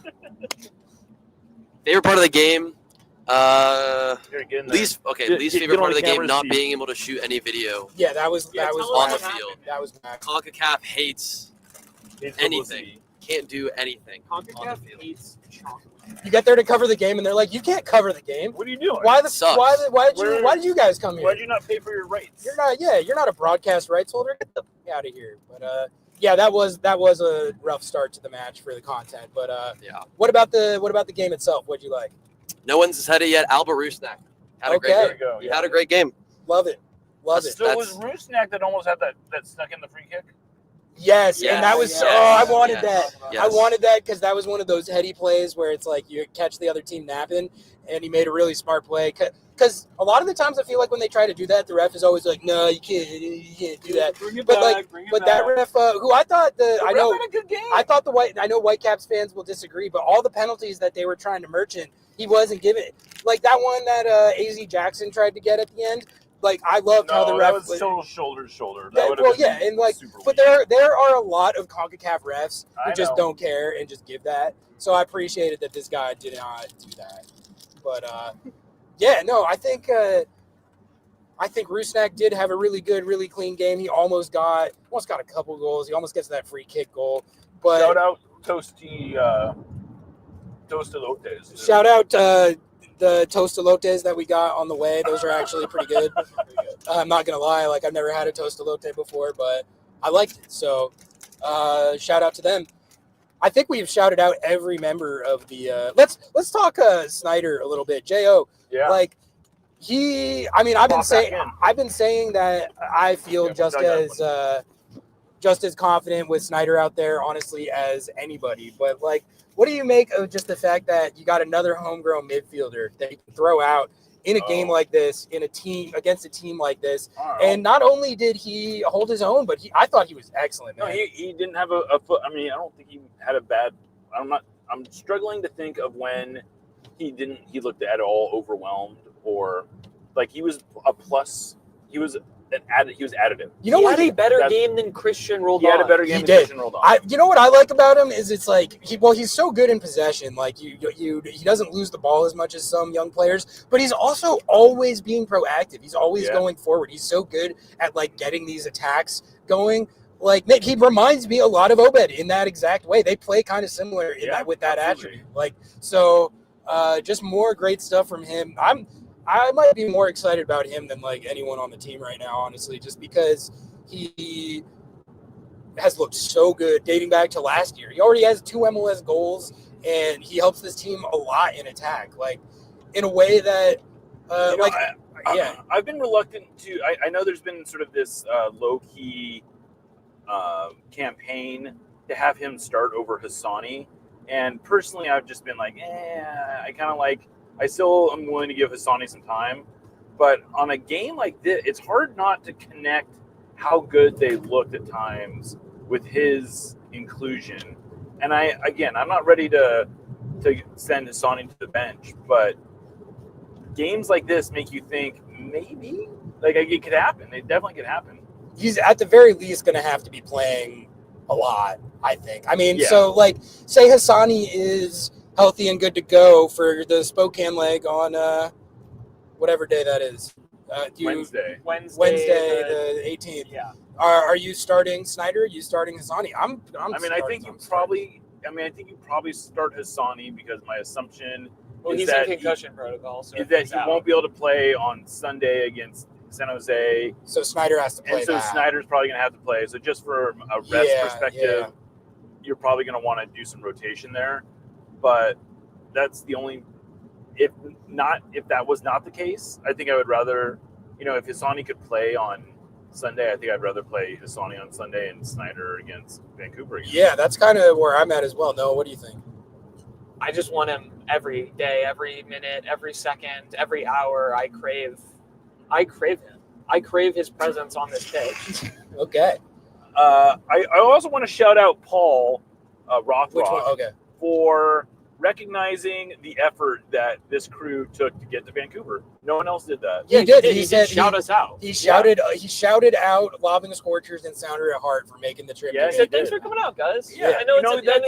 Favorite part of the game.
Least
favorite part of the game, not being able to shoot any video.
Yeah, that was
on the field.
That was bad.
Concacaf hates anything. Can't do anything.
Concacaf hates chocolate.
You get there to cover the game, and they're like, "You can't cover the game.
What are you doing?
Why did you guys come here?
Why did you not pay for your rights?
You're not a broadcast rights holder. Get the f- out of here." But yeah, that was a rough start to the match for the content. But
yeah.
What about the game itself? What'd you like?
No one's said it yet. Albert Rusnak had a great game. He had a great game.
Love it.
So it was Rusnak that almost had that stuck in the free kick?
Yes, and that was I wanted that.
Yes.
I wanted that because that was one of those heady plays where it's like you catch the other team napping, and he made a really smart play. Because a lot of the times I feel like when they try to do that, the ref is always like, "No, you can't do that." That ref, who I thought I know Whitecaps fans will disagree, but all the penalties that they were trying to merchant, he wasn't giving. Like that one that AZ Jackson tried to get at the end. Like I loved how the ref
was total shoulder to shoulder.
But there are a lot of CONCACAF refs who just don't care and just give that. So I appreciated that this guy did not do that. But I think Rusnak did have a really good, really clean game. He almost got a couple goals. He almost gets that free kick goal. But
shout out Tostalotes.
Shout out the tostalotes that we got on the way. Those are actually pretty good. I'm not gonna lie, like I've never had a tostalote before, but I liked it. So shout out to them. I think we've shouted out every member of the let's talk Snyder a little bit. Jo.
Yeah.
Like I've been saying that I feel just as confident with Snyder out there, honestly, as anybody. But like, what do you make of just the fact that you got another homegrown midfielder that you can throw out in a game like this, in a team against a team like this? And not only did he hold his own, but I thought he was excellent. Man.
No, he didn't have a foot. I mean, I don't think he had a bad. I'm struggling to think of when he looked at all overwhelmed or like he was a plus. He was additive.
You know
he
what?
Had a better game than Christian Roldan.
He had a better game than Christian Roldan.
You know what I like about him is it's like he's so good in possession. Like he doesn't lose the ball as much as some young players, but he's also always being proactive. He's always going forward. He's so good at like getting these attacks going. Like he reminds me a lot of Obed in that exact way. They play kind of similar in that with that
absolutely.
attribute. Like so, just more great stuff from him. I might be more excited about him than like anyone on the team right now, honestly, just because he has looked so good dating back to last year. He already has 2 MLS goals, and he helps this team a lot in attack, like in a way that,
I've been reluctant to. I know there's been sort of this low-key campaign to have him start over Hassani, and personally, I've just been like, I kind of like. I still am willing to give Hassani some time, but on a game like this, it's hard not to connect how good they looked at times with his inclusion. And I'm not ready to send Hassani to the bench, but games like this make you think maybe like it could happen. It definitely could happen.
He's at the very least going to have to be playing a lot, I think. I mean, so like say Hassani is healthy and good to go for the Spokane leg on whatever day that is.
Wednesday,
the 18th.
Yeah.
Are you starting Snyder? Are you starting Hassani?
I think you probably start Hassani because my assumption
he's in concussion protocol, so
is that he won't be able to play on Sunday against San Jose.
So Snyder has to play.
And so Snyder's probably going to have to play. So just for a rest perspective, you're probably going to want to do some rotation there. But that's the only. If that was not the case, I think I would rather, if Hassani could play on Sunday, I think I'd rather play Hassani on Sunday and Snyder against Vancouver again.
Yeah, that's kind of where I'm at as well. Noah, what do you think?
I just want him every day, every minute, every second, every hour. I crave him. I crave his presence on this pitch.
Okay.
I also want to shout out Paul Rothrock.
Which one? Okay.
For recognizing the effort that this crew took to get to Vancouver. No one else did that.
Yeah, he did.
He said shout us out.
He shouted out Lobbing the Scorchers and Sounder at Heart for making the trip.
Yeah, he said thanks for coming out, guys.
Yeah,
I know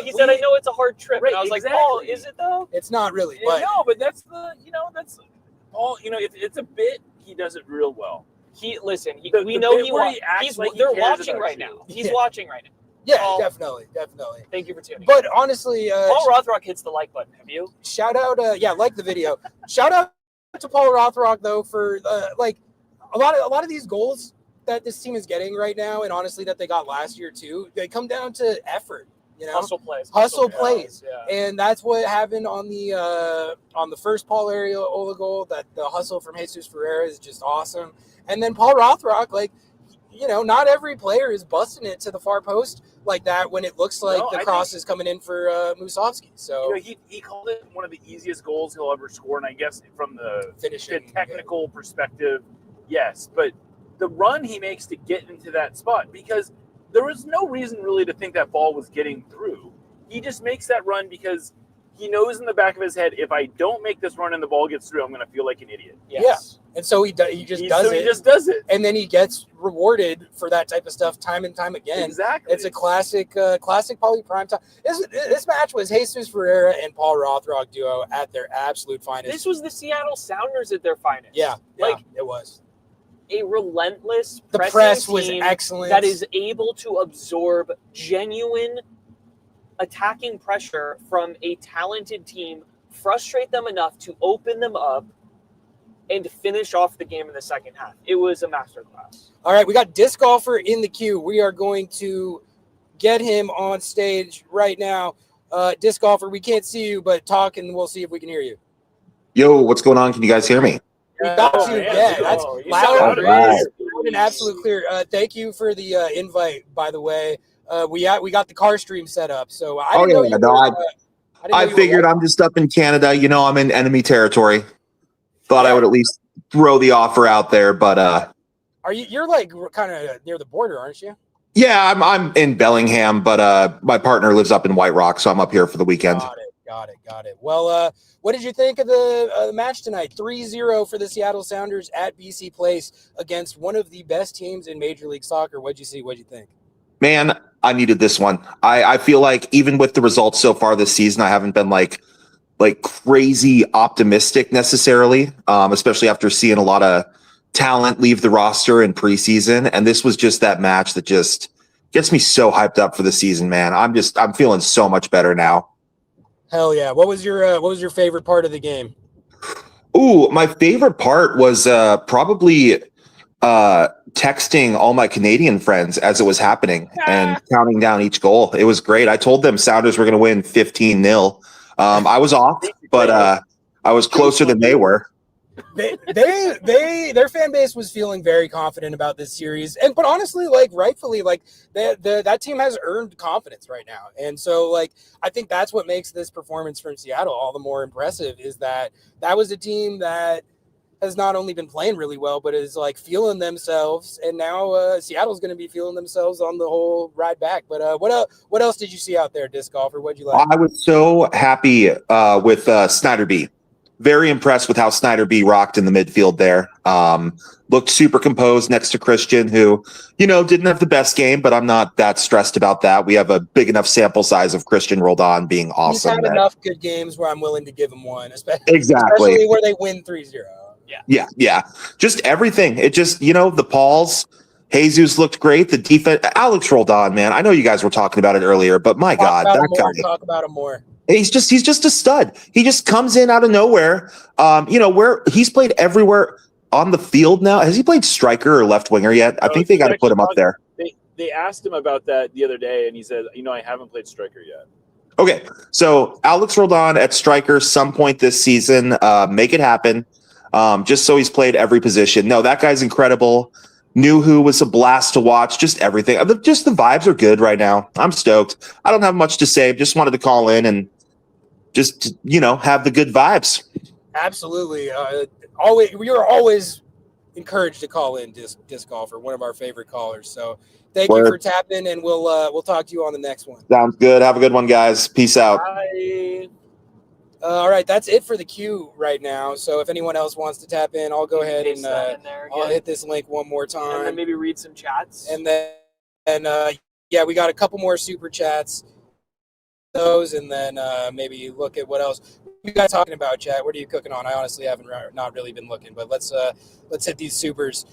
he said I know it's a hard trip.
Right,
and I was
exactly.
like, Paul, is it though?
It's not really.
But no, but that's Paul. If it's a bit, he does it real well.
We
the
know
bit
he
where
wants.
he acts like he
They're
cares
watching
about
right
you.
now. He's watching right now.
Yeah,
Paul,
definitely.
Thank you for tuning in.
But honestly,
Paul Rothrock hits the like button. Have you?
Shout out, like the video. Shout out to Paul Rothrock though for like a lot of these goals that this team is getting right now, and honestly that they got last year too. They come down to effort.
Hustle plays.
Yeah. And that's what happened on the first Paul Arriola goal. That the hustle from Jesus Ferreira is just awesome. And then Paul Rothrock, not every player is busting it to the far post like that when it looks like the cross is coming in for Musovski. So
he called it one of the easiest goals he'll ever score, and I guess from the technical perspective, yes. But the run he makes to get into that spot, because there was no reason really to think that ball was getting through. He just makes that run because he knows in the back of his head, if I don't make this run and the ball gets through, I'm going to feel like an idiot.
Yes. Yeah. And so he just does it. And then he gets rewarded for that type of stuff time and time again.
Exactly.
It's a classic Pauly primetime. This match was Jesus Ferreira and Paul Rothrock duo at their absolute finest.
This was the Seattle Sounders at their finest.
Yeah. It was.
A relentless
the press was excellent.
That is able to absorb genuine attacking pressure from a talented team, frustrate them enough to open them up, and finish off the game in the second half. It was a masterclass.
All right, we got Disc Golfer in the queue. We are going to get him on stage right now. Disc Golfer, we can't see you, but talk and we'll see if we can hear you.
Yo, what's going on? Can you guys hear me?
We got you. Yeah, that's loud and absolute clear. Thank you for the invite, by the way. We got the car stream set up, so I
figured I'm just up in Canada. I'm in enemy territory. Thought I would at least throw the offer out there, but
you're like kind of near the border, aren't you?
Yeah, I'm in Bellingham, but my partner lives up in White Rock, so I'm up here for the weekend.
Got it. Well, what did you think of the match tonight? 3-0 for the Seattle Sounders at BC Place against one of the best teams in Major League Soccer. What'd you see? What'd you think?
Man, I needed this one. I feel like even with the results so far this season, I haven't been like crazy optimistic necessarily, especially after seeing a lot of talent leave the roster in preseason. And this was just that match that just Gets me so hyped up for the season, man. I'm feeling so much better now.
Hell yeah. What was your favorite part of the game?
Ooh, my favorite part was probably texting all my Canadian friends as it was happening and counting down each goal. It was great. I told them Sounders were going to win 15-0. I was off, but I was closer than they were.
Their fan base was feeling very confident about this series, but honestly, like rightfully, like that team has earned confidence right now, and so like I think that's what makes this performance from Seattle all the more impressive is that was a team that has not only been playing really well, but is like feeling themselves, and now Seattle's going to be feeling themselves on the whole ride back. But what else did you see out there, disc golfer? What'd you like?
I was so happy with Snyder B. Very impressed with how Snyder B rocked in the midfield there. Looked super composed next to Christian, who, didn't have the best game, but I'm not that stressed about that. We have a big enough sample size of Christian Roldan being awesome.
He's had enough good games where I'm willing to give him one,
exactly.
Especially where they win 3-0.
Yeah. Just everything. It just, the Pauls, Jesus looked great. The defense, Alex Roldan, man. I know you guys were talking about it earlier, but my God, that guy.
Talk about him more.
He's just a stud. He just comes in out of nowhere. Where he's played everywhere on the field now. Has he played striker or left winger yet? I think they got to put him up there.
They asked him about that the other day, and he said, I haven't played striker yet.
Okay, so Alex Roldan at striker some point this season. Make it happen. Just so he's played every position. No, that guy's incredible. Who was a blast to watch. Just everything. Just the vibes are good right now. I'm stoked. I don't have much to say. Just wanted to call in and just, have the good vibes.
Absolutely. You're always encouraged to call in, disc golfer, one of our favorite callers. So thank you for tapping, and we'll talk to you on the next one.
Sounds good. Have a good one, guys. Peace out.
Bye.
All right, that's it for the queue right now. So if anyone else wants to tap in, I'll go ahead and I'll hit this link one more time.
And then maybe read some chats.
And we got a couple more super chats. Those, and then maybe look at what else you guys talking about, chat. What are you cooking on? I honestly haven't not really been looking, but let's hit these supers.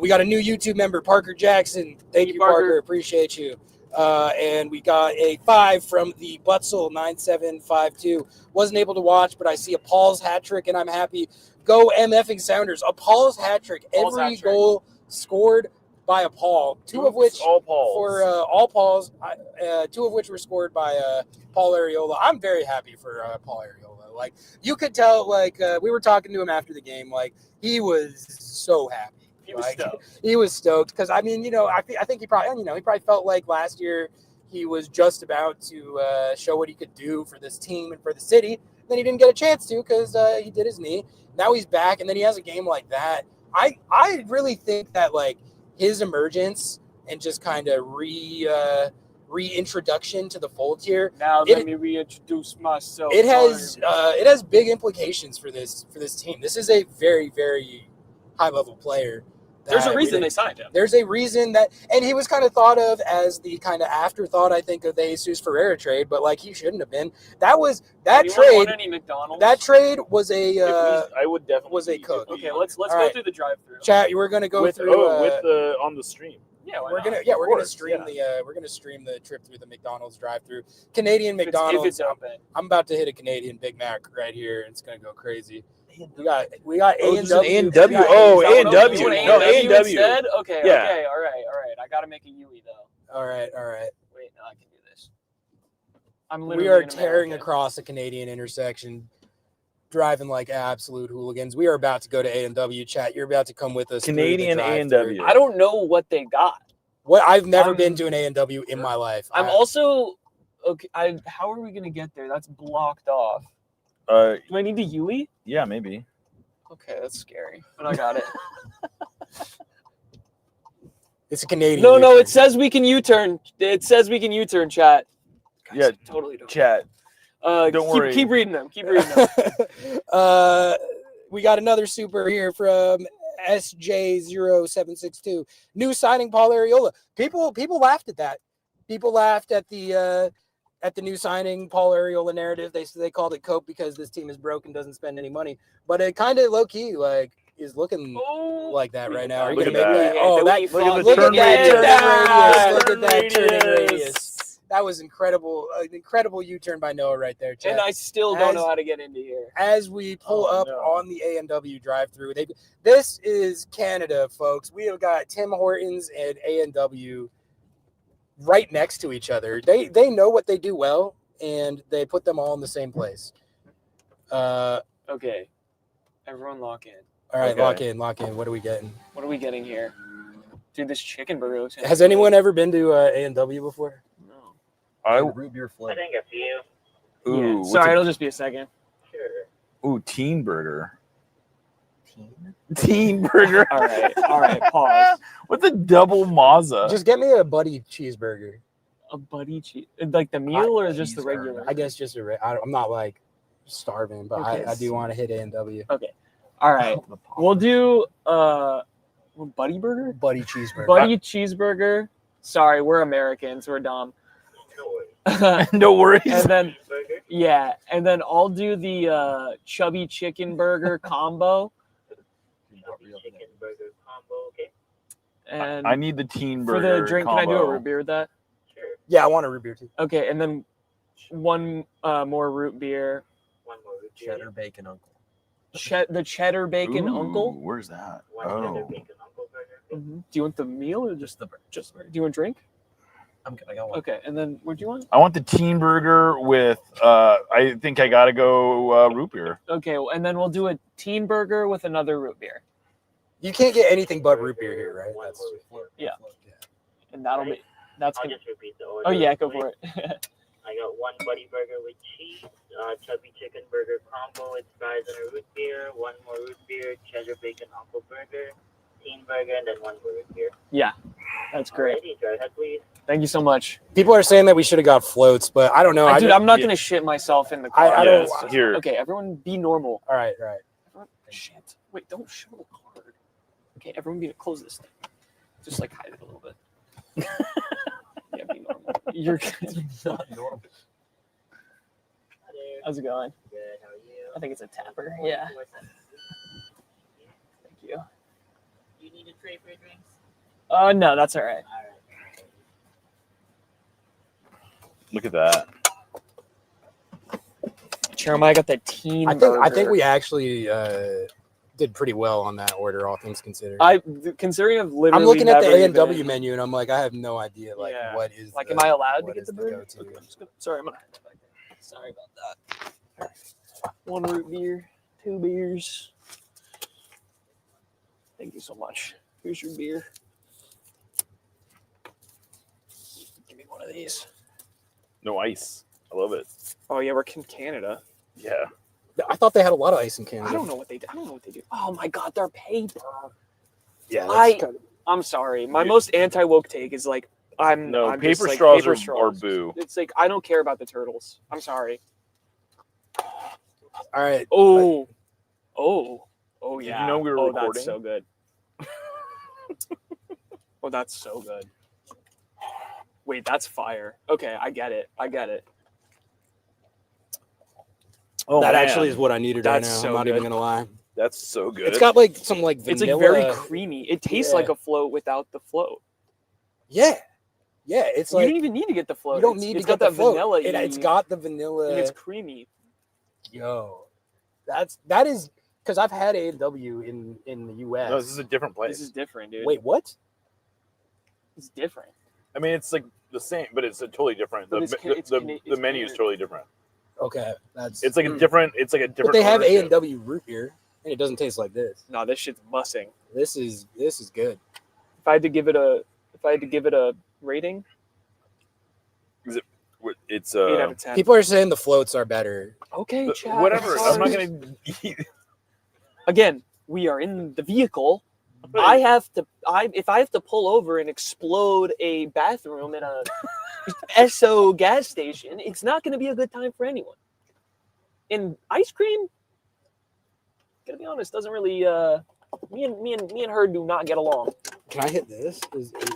We got a new YouTube member, Parker Jackson. Thank you, Parker. Appreciate you. And we got a 5 from the Butzel 9752. Wasn't able to watch, but I see a Paul's hat trick, and I'm happy. Go MFing Sounders. A Paul's hat trick. Every goal scored by a Paul. Two of which
all Pauls.
For all Pauls. 2 of which were scored by Paul Arriola. I'm very happy for Paul Arriola. Like, you could tell, like, we were talking to him after the game. Like, he was so happy. He was stoked because, I mean, I think he probably, he probably felt like last year he was just about to show what he could do for this team and for the city. Then he didn't get a chance to because he did his knee. Now he's back, and then he has a game like that. I really think that, like, his emergence and just kind of reintroduction to the fold here.
Now let me reintroduce myself.
It has big implications for this team. This is a very, very high level player.
There's a reason they signed him.
There's a reason and he was kind of thought of as the kind of afterthought, I think, of the Jesus Ferreira trade, but like he shouldn't have been. That trade.
Any McDonald's?
That trade was
I would definitely
was a cook.
Okay, let's go through the drive-through.
Chat, we're gonna go through
on the stream.
Yeah,
we're gonna stream the trip through the McDonald's drive-through. Canadian McDonald's.
If it's open.
I'm about to hit a Canadian Big Mac right here, and it's gonna go crazy. We got A&W.
A&W. Oh, A&W. No, A&W.
Instead? Okay,
yeah.
Okay, all right. I gotta make a Yui though.
All right.
Wait, no, I can do this.
We are tearing across a Canadian intersection, driving like absolute hooligans. We are about to go to A&W, chat. You're about to come with us.
Canadian A&W.
I don't know what they got.
I've never been to an A&W in my life.
I'm also okay. How are we gonna get there? That's blocked off. Do I need to Yui?
Yeah, maybe.
Okay, that's scary, but I got it.
It's a Canadian.
No, it says we can U-turn. It says we can U-turn, chat. Guys,
yeah,
totally don't.
Chat. Don't worry.
Keep reading them.
We got another super here from SJ0762. New signing Paul Arriola. People laughed at that. People laughed at the new signing Paul Arriola narrative. They called it cope because this team is broke and doesn't spend any money. But it kind of low key, like, is looking
Oh,
like that right now. Are you
Look
gonna
at
make
that.
that? Oh, that
Look at
look at that turning
Yeah.
radius. Look at that turning
Radius.
radius. That was incredible. An incredible U-turn by Noah right there, Chad.
And I still don't know
As-
how to get into here.
As we pull
Oh,
up
no.
on the A&W drive-through, this is Canada, folks. We have got Tim Hortons and A&W right next to each other. They know what they do well, and they put them all in the same place.
Okay. Everyone lock in.
All right,
Okay.
lock in. What are we getting?
What are we getting here? Dude, this chicken burger looks
Has anyone ever been to A&W before?
No.
Root beer flavor.
I think a few.
Ooh,
Yeah.
what's
Sorry,
a-
it'll just be a second.
Sure.
Ooh, teen burger.
Teen?
Teen burger.
All right, pause.
What's a double mazza?
Just get me a buddy cheeseburger.
A buddy cheese. Like the meal or just the
cheeseburger.
regular?
I guess just I'm not like starving, but
Okay.
I do want to hit A&W.
All right. We'll do buddy burger?
Buddy cheeseburger.
Buddy cheeseburger. Sorry, we're Americans. We're dumb.
No worries.
And then
Burger?
yeah, and then I'll do the chubby chicken burger combo.
Chicken burger combo, okay?
And
I need the teen
for
burger
the drink,
combo.
can I do a root beer with that?
Sure.
Yeah, I want a root beer too.
Okay, and then one more root beer.
One more root beer.
Cheddar bacon uncle.
The cheddar bacon
Ooh,
uncle.
Where's that?
One cheddar
Oh.
bacon uncle burger.
Do you want the meal or just the burger? Just do you want drink?
I'm good. I got one.
Okay, and then what do you want?
I want the teen burger with. I think I gotta go root beer.
Okay, and then we'll do a teen burger with another root beer,
You can't get anything but root beer here, right?
One
That's
more root beer.
Yeah. and that'll be that's
I'll
gonna.
just repeat the order.
Oh yeah, go
please.
for it.
I got one buddy burger with cheese, chubby chicken burger combo with fries and a root beer, one more root beer, cheddar bacon uncle burger, teen burger, and then one more root beer.
Yeah, that's great.
Alrighty, drive ahead, please.
Thank you so much,
People are saying that we should have got floats, but I don't know.
dude. I'm not gonna shit myself in the car.
I don't-
Yes, here.
Okay, everyone, be normal.
All right.
Everyone, shit. Wait, don't show the card. Okay, everyone, be close this thing. Just like hide it a little bit. Yeah, be normal. You're
Not normal.
Hi there.
How's it going?
Good, how are you?
I think it's a tapper. Yeah. Thank you.
You need a tray for your drinks?
No, that's all right.
Alright.
Look at that.
Jeremiah got the teen.
I think
burger.
we actually did pretty well on that order, all things considered.
Considering I've literally
I'm looking at the
never
A&W
even-
menu, and I'm like, I have no idea, like,
Yeah.
what is
Like,
the,
am I allowed to
what
get
is
the burger?
go-to.
Okay, I'm just gonna, sorry, I'm gonna. Sorry about that. One root beer, 2 beers. Thank you so much. Here's your beer. Give me one of these.
No ice. I love it.
Oh yeah, we're in Canada.
Yeah.
I thought they had a lot of ice in Canada.
I don't know what they do. I don't know what they do. Oh my god, they're paper.
Yeah,
I'm sorry. My most anti-woke take is like I'm just
paper
like,
straws
paper
are
straws.
boo.
It's like I don't care about the turtles. I'm sorry.
all right.
Oh
Did
yeah.
you know we were
oh,
recording?
that's so good. Oh, that's so good. Wait, that's fire. Okay, I get it.
Oh,
That
man.
actually is what I needed right
That's
now.
so
I'm not
good.
even gonna lie.
That's so good.
It's got like some like vanilla.
It's like very creamy. It tastes
Yeah.
like a float without the float.
Yeah. It's
You
like
don't even need to get the float.
you don't
It's-
need
it's
to get
got
the
that
float.
vanilla.
It's got the vanilla.
and it's creamy.
Yo, that is because I've had A&W in the U.S.
No, this is a different place.
This is different, dude.
Wait, what?
It's different.
I mean, it's like the same, but it's a totally different.
But
The,
it's
the,
it's
the,
Cana-
the
it's
menu is
Canadian.
totally different.
Okay, that's.
It's like a different. It's like a different.
But they have
ownership.
A&W root beer, and it doesn't taste like this.
No, this shit's mussing.
This is good.
If I had to give it a rating,
It's
8 out of 10.
People are saying the floats are better.
Okay, chat.
whatever. I'm not
sorry.
gonna.
Again, we are in the vehicle. If I have to pull over and explode a bathroom in a Esso gas station, it's not going to be a good time for anyone. And ice cream, gonna be honest, doesn't really. Me and her do not get along.
Can I hit this?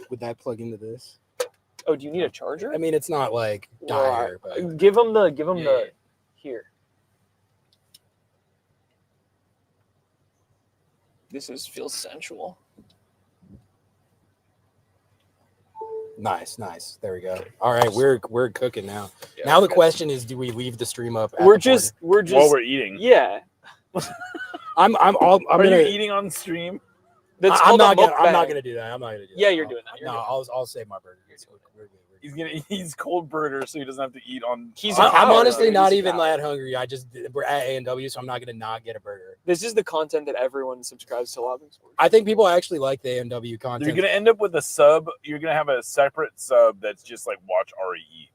Would that plug into this?
Oh, do you need a charger?
I mean, it's not like dire, but
Give him the
Yeah.
here. feels sensual.
Nice. There we go. All right, we're cooking now.
Yeah,
Now the
good.
question is, do we leave the stream up?
We're just
While we're eating.
yeah.
I'm
Are
gonna.
you eating on stream?
That's
I'm
called a
not gonna
mukbang.
do that. I'm not gonna do that.
Yeah, you're doing that. You're
No,
doing
I'll save my burger. We're good.
He's cold burger, so he doesn't have to eat on.
He's
on
a
I'm
coward.
honestly
He's
not
a
even
coward.
that hungry. We're at A&W, so I'm not gonna not get a burger.
This is the content that everyone subscribes to Lobbing.
I think people actually like the A&W content.
You're gonna end up with a sub. You're gonna have a separate sub that's just like watch Ari eat.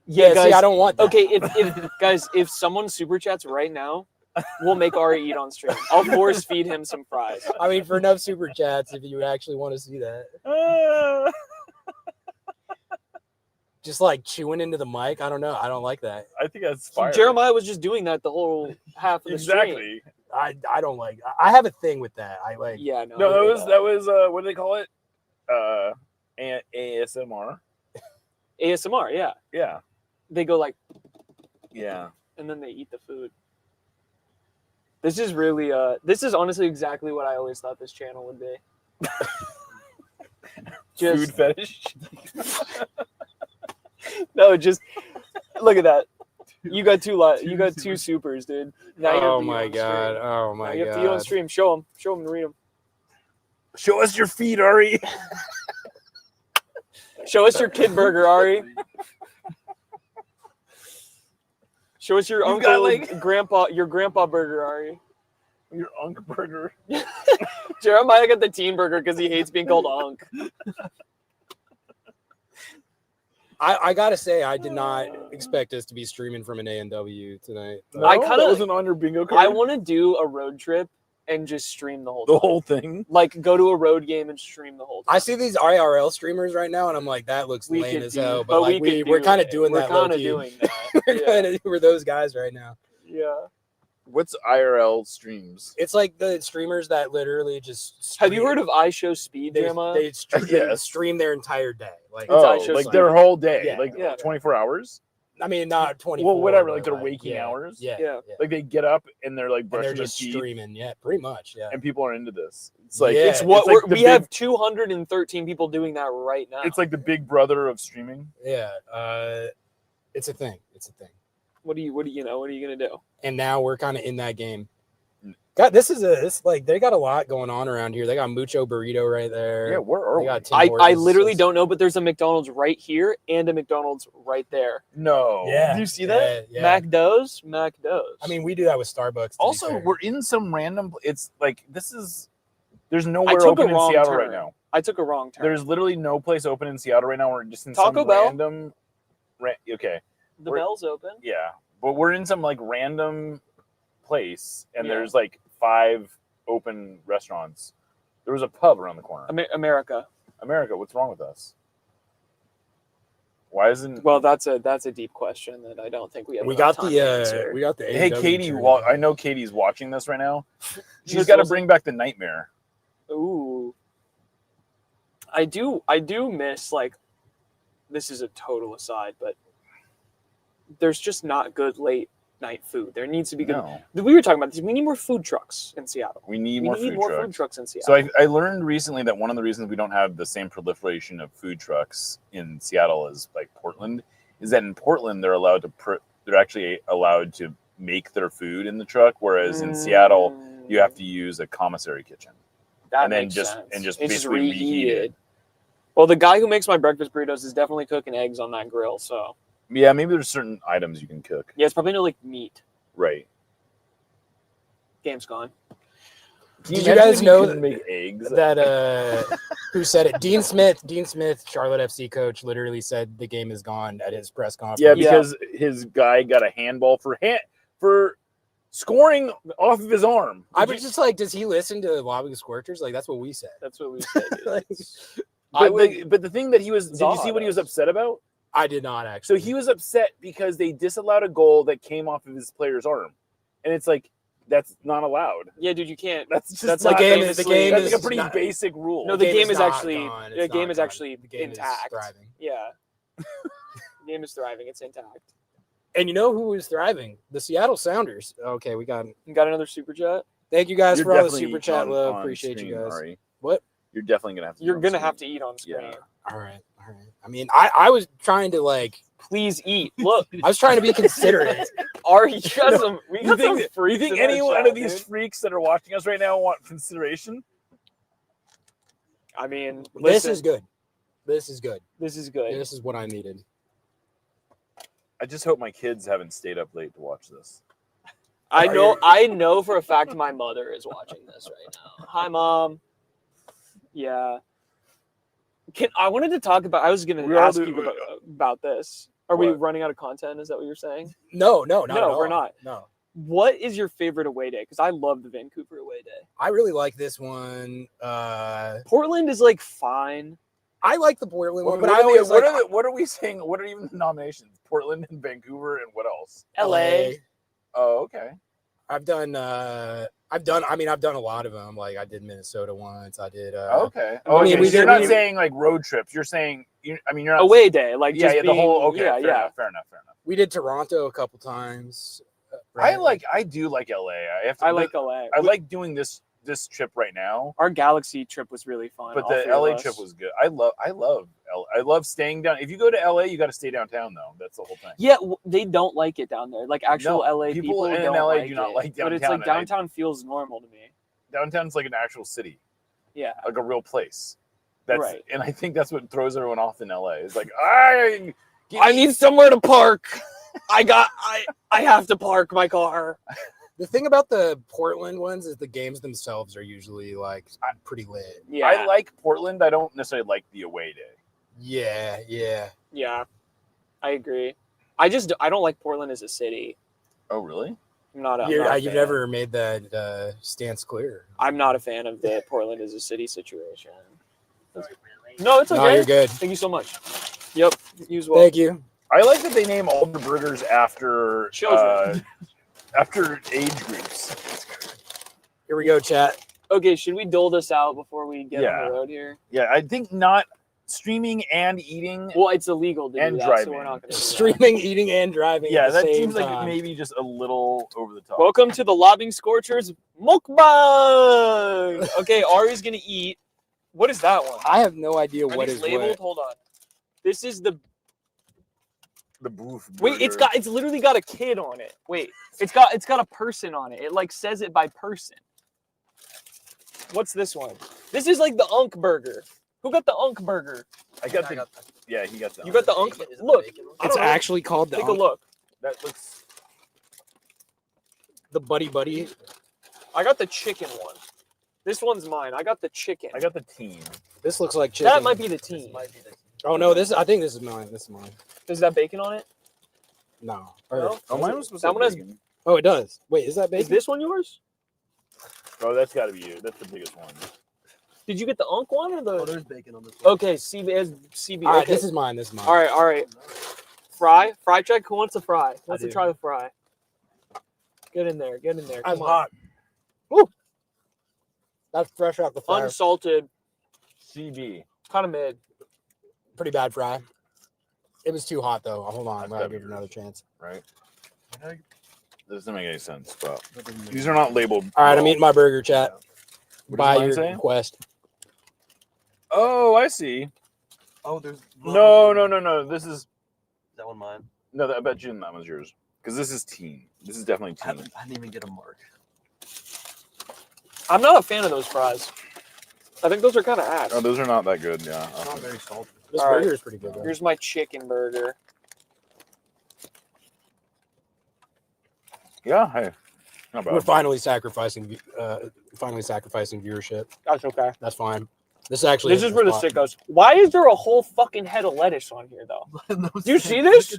Yeah,
guys.
see, I don't want that.
Okay, if guys, if someone super chats right now, we'll make Ari eat on stream. I'll force feed him some fries.
I mean, for enough super chats, if you actually want to see that, just like chewing into the mic. I don't know. I don't like that.
I think that's fire.
Jeremiah was just doing that the whole half of the stream.
Exactly.
I don't like. I have a thing with that. I like.
Yeah, no.
No, that was what do they call it? ASMR.
ASMR, yeah.
Yeah.
They go like,
Yeah.
and then they eat the food. This is really this is honestly exactly what I always thought this channel would be.
Food fetish.
No, just look at that. You got two supers, dude. Now you have
Oh
to eat
my
on
god.
stream.
Oh
Now
my
you have to eat on
god.
stream. Show them and read them.
Show us your feet, Ari.
Show us your kid burger, Ari. Show us your
You've got,
uncle,
like-
your grandpa burger, Ari.
Your Unk burger.
Jeremiah got the teen burger because he hates being called Unk.
I gotta say, I did not expect us to be streaming from an A&W tonight.
No,
I kinda-
that wasn't on your bingo card.
I want to do a road trip and just stream the whole
the
time.
whole thing.
Like go to a road game and stream the whole time.
I see these IRL streamers right now, and I'm like, that looks
We
lame
could
as
do-
hell.
but
But like,
we could
we're
do
kind of
it.
doing
We're
that.
kind of
low-key.
doing that.
we're
Yeah.
kind of we're those guys right now.
Yeah.
What's IRL streams?
It's like the streamers that literally just.
Have you heard of I Show Speed,
They,
Jeremiah?
they
Yes.
stream their entire day. Like,
Oh, I
Oh,
show
like
some.
their whole day,
Yeah.
like
Yeah.
24 hours.
I mean, not 24.
Well, whatever,
but
like their waking hours?
Yeah,
Yeah.
yeah.
Like they get up and they're like
And
brushing
they're
their
just
teeth,
streaming. Yeah, pretty much. Yeah.
and people are into this. It's like
Yeah.
It's what
like the
we
big-
have 213 people doing that right now.
It's like the Big Brother of streaming.
Yeah. It's a thing. It's a thing.
what are you gonna do?
And now we're kind of in that game. God, it's like they got a lot going on around here. They got Mucho Burrito right there.
Yeah, where are
They
we?
got Tim
I
Hortons.
literally don't know, but there's a McDonald's right here and a McDonald's right there.
No.
Yeah.
Do you see that?
Yeah.
McDo's.
I mean, we do that with Starbucks. to be
Also,
fair.
we're in some random. It's like this is. There's
I
nowhere
took a
open in
wrong
Seattle
turn.
right now.
I took a wrong turn.
There's literally no place open in Seattle right now. We're just in
Taco
some
Bell.
random. Okay,
the
we're-
bell's open.
yeah, but we're in some like random place, and
Yeah.
there's like 5 open restaurants. There was a pub around the corner.
America.
America, what's wrong with us? Why isn't?
Well, that's a deep question that I don't think we have.
we
enough
got
time
the
to answer.
we got the.
Hey,
AEW
Katie.
train.
I know Katie's watching this right now. She's
Miss
got to
Wilson?
bring back the nightmare.
Ooh. I do miss, like, this is a total aside, but there's just not good late night food. There needs to be good.
No,
We were talking about this. We need more food trucks in Seattle.
we need
We
more
need
food
more
trucks.
food trucks in
So
Seattle.
I learned recently that one of the reasons we don't have the same proliferation of food trucks in Seattle as like Portland is that in Portland they're actually allowed to make their food in the truck, whereas in Seattle you have to use a commissary kitchen.
That
and then
makes
just-
sense.
and just
It's
basically reheat it.
Well, the guy who makes my breakfast burritos is definitely cooking eggs on that grill. So
Yeah, maybe there's certain items you can cook.
yeah, it's probably no like meat.
Right.
Game's gone.
Can
Did you
imagine
guys
if
know
couldn't make eggs?
that who said it? Dean Smith, Charlotte FC coach, literally said the game is gone at his press conference.
Yeah, because his guy got a handball for scoring off of his arm.
I was just like, does he listen to Lobbing Scorchers? Like, that's what we said.
That's what we said. dude.
Like,
But the thing that he was, did you see what he was upset about?
I did not
So
actually.
he was upset because they disallowed a goal that came off of his player's arm, and it's like that's not allowed.
Yeah, dude, you can't.
That's just
That's
the
not
game.
basically-
The game
that's
is
like a pretty
not-
basic rule.
No, the game is
not
actually
gone.
the
It's
game
not
is
gone.
actually
The game
intact.
is thriving.
Yeah. The game is thriving. It's intact.
And you know who was thriving? The Seattle Sounders. Okay, we got
You got another super chat?
Thank you guys
You're
for all the
definitely
super
eating
chat
on-
love.
on
Appreciate
stream,
you guys.
Ari.
What?
You're definitely gonna have to.
You're gonna have to eat on screen.
Yeah.
All right. I mean, I was trying to like.
Please eat. Look,
I was trying to be considerate.
Ari, you got some. We
You
got some
think
freaks in our
any one
chat,
of these
dude.
freaks that are watching us right now want consideration?
I mean,
This
listen,
is good. This is good.
This is good.
This is what I needed.
I just hope my kids haven't stayed up late to watch this.
I know for a fact my mother is watching this right now. Hi, Mom. Yeah. I wanted to talk about. I was going to ask you about this. Are we running out of content? Is that what you're saying?
No, not at all.
we're not.
No.
What is your favorite away day? Because I love the Vancouver away day.
I really like this one.
Portland is like fine.
I like the Portland one,
What,
but I always
what,
like
what are we saying? What are even the nominations? Portland and Vancouver and what else?
LA.
Oh, okay.
I've done a lot of them. Like I did Minnesota once. I did.
Okay.
I mean,
You're not saying like road trips. You're saying. You're not
away day. Like
yeah,
just
the whole. Okay.
Yeah.
Fair enough.
We did Toronto a couple times.
I do like LA.
I like LA.
I like doing this trip right now.
Our Galaxy trip was really fun.
But the LA trip was good. I love staying down. If you go to LA, you got to stay downtown though. That's the whole thing.
Yeah, they don't like it down there. Like actual LA
people in
don't
LA
like
do not
it.
like downtown.
But it's like downtown feels normal to me.
Downtown's like an actual city.
Yeah.
Like a real place. That's
right.
And I think that's what throws everyone off in LA. It's like I
need somewhere to park. I have to park my car.
The thing about the Portland ones is the games themselves are usually like pretty lit.
Yeah.
I like Portland. I don't necessarily like the away day.
Yeah.
I agree. I don't like Portland as a city.
Oh, really?
You've never made that stance clear.
I'm not a fan of the Portland as a city situation. No, it's okay.
No, you're good.
Thank you so much. Yep. You as well.
Thank you.
I like that they name all the burgers after
children.
After age groups.
Here we go, chat.
Okay, should we dole this out before we get on the road here?
Yeah, I think not streaming and eating.
Well, it's illegal to
and
do that,
driving.
so we're not going to
streaming, eating, and driving.
Yeah,
at the
that
same
seems
time.
like maybe just a little over the top.
Welcome to the Lobbing Scorchers mukbang. Okay, Ari's going to eat. What is that one?
I have no idea
Are
what
these
is
labeled.
what.
Hold on. This is the
booth.
Wait, it's literally got a kid on it. Wait, it's got a person on it. It like says it by person. What's this one? This is like the Unk burger. Who got the Unk burger?
Yeah, he got the.
You got the Unk. Look,
It's actually called the.
Take a look.
That looks.
The buddy.
I got the chicken one. This one's mine. I got the chicken.
I got the team.
This looks like chicken.
That might be the team.
Oh no, I think this is mine. This is mine.
Does that bacon on it?
No.
No?
Oh, mine was supposed
That
to
one has.
bacon.
Oh, it does. Wait, is that bacon?
Is this one yours?
Oh, that's got to be you. That's the biggest one.
Did you get the Unk one or the?
Oh, there's bacon on this one.
Okay, CB.
All right,
okay.
this is mine.
All right. Fry check. Who wants a fry? Who wants to try the fry? Get in there.
I'm
Come on.
hot. Woo! That's fresh out the fire.
Unsalted.
CB.
Kind of mid.
Pretty bad fry. It was too hot though. Hold on,
That's
I gotta
gotta
give it
be
another chance.
Right. That doesn't make any sense, but these are not labeled.
All right, I'm eating my burger, chat.
What
By
does mine
your
say?
request.
Oh, I see.
Oh, there's
No. This is
that one mine.
no. I bet you that was yours because this is teen. This is definitely
I
teen.
didn't even get a mark.
I'm not a fan of those fries. I think those are kind of ass.
Oh, those are not that good. Yeah.
It's not very salty.
This
All right.
burger is pretty good. Though.
Here's my chicken burger.
Yeah. Hey. Not bad.
We're finally sacrificing viewership.
That's okay.
That's fine. This actually.
This is for the
spot.
sickos. Why is there a whole fucking head of lettuce on here, though? Do you see this?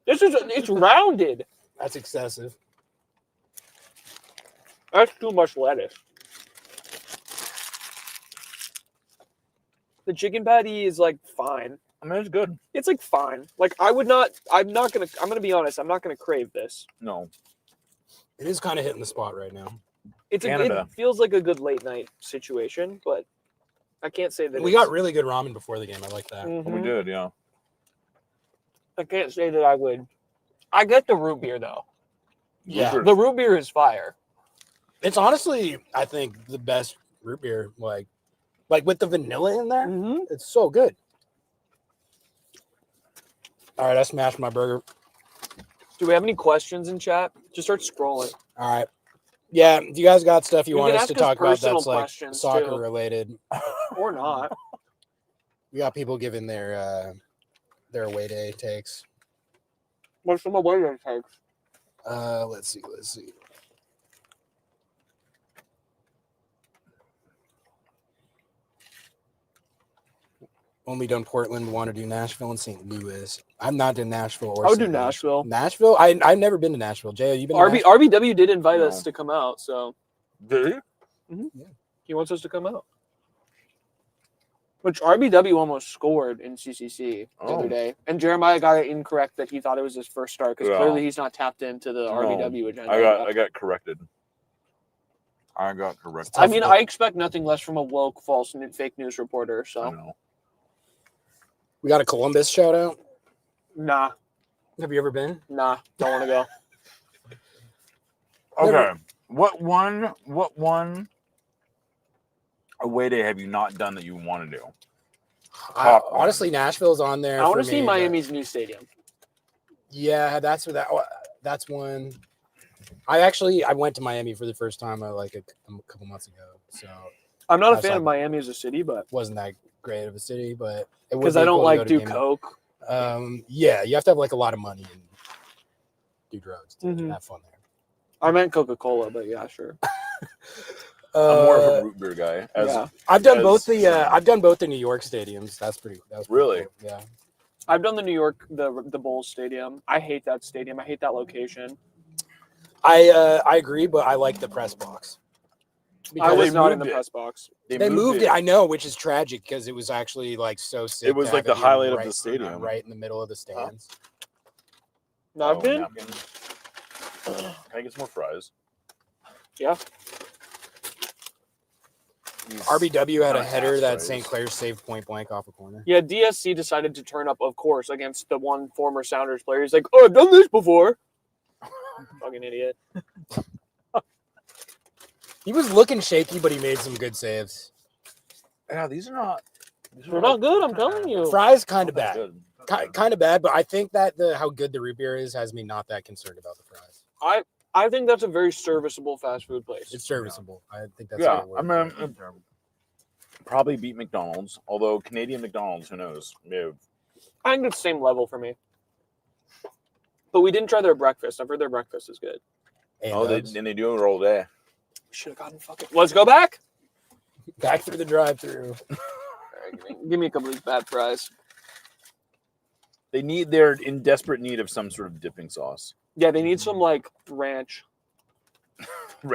It's rounded.
That's excessive.
That's too much lettuce. The chicken patty is like fine.
I mean, it's good.
It's like fine. Like I'm gonna be honest, I'm not gonna crave this.
No.
It is kind of hitting the spot right now.
It feels like a good late night situation, but I can't say that
We got really good ramen before the game. I like that.
Mhm.
We did. Yeah.
I can't say that I would. I get the root beer though.
Yeah.
The root beer is fire.
It's honestly, I think, the best root beer. Like with the vanilla in there, it's so good. All right, I smashed my burger.
Do we have any questions in chat? Just start scrolling.
All right. Yeah, do you guys got stuff you want
can
us to
ask us
talk about
personal
that's like
questions,
soccer
too.
related?
Or not.
We got people giving their away day takes.
What's some away day takes?
Let's see. Only done Portland, want to do Nashville and St. Louis. I'm not in Nashville or
I would do
St. Louis.
Nashville.
Nashville? I've never been to Nashville. Jay, you been to Nashville?
RBW did invite us to come out, so.
Did he?
Yeah.
He wants us to come out. Which RBW almost scored in CCC the other day. And Jeremiah got it incorrect that he thought it was his first start because clearly he's not tapped into the RBW agenda.
I got corrected. I
mean, I expect nothing less from a woke, false, fake news reporter, so.
I know.
We got a Columbus shout out?
Nah.
Have you ever been?
Nah, don't want to go.
Okay. What one away day have you not done that you want to do?
Honestly, Nashville's on there.
I want to see Miami's new stadium.
Yeah, that's one. I went to Miami for the first time like a couple months ago. So
I'm not a fan of Miami as a city, but
wasn't that great of a city, but
because I don't like do coke.
Yeah, you have to have like a lot of money and do drugs to have fun there.
I meant Coca-Cola, but yeah, sure.
I'm more of a root beer guy.
I've done both the New York stadiums. That was
really
cool. Yeah.
I've done the New York the Bulls stadium. I hate that stadium. I hate that location.
I agree, but I like the press box.
I was not in the press box.
They moved it. I know, which is tragic because it was actually like so sick.
It was like the highlight of the stadium,
right in the middle of the stands.
Napkin?
Can I get some more fries?
Yeah.
RBW had a header that St. Clair saved point blank off a corner.
Yeah, DSC decided to turn up, of course, against the one former Sounders player. He's like, "Oh, I've done this before." Fucking idiot.
He was looking shaky, but he made some good saves.
Yeah, these are not.
They're not good. I'm telling you.
Fries kind of bad. Kind of bad, but I think that how good the root beer is has me not that concerned about the fries.
I think that's a very serviceable fast food place.
It's serviceable. I think that's
I mean, probably beat McDonald's. Although Canadian McDonald's, who knows?
I think it's the same level for me. But we didn't try their breakfast. I've heard their breakfast is good.
They do it all day.
Should have gotten fucking. Let's go back.
Back through the drive-through.
Right, give me a couple of these bad fries.
They're in desperate need of some sort of dipping sauce.
Yeah, they need some like ranch.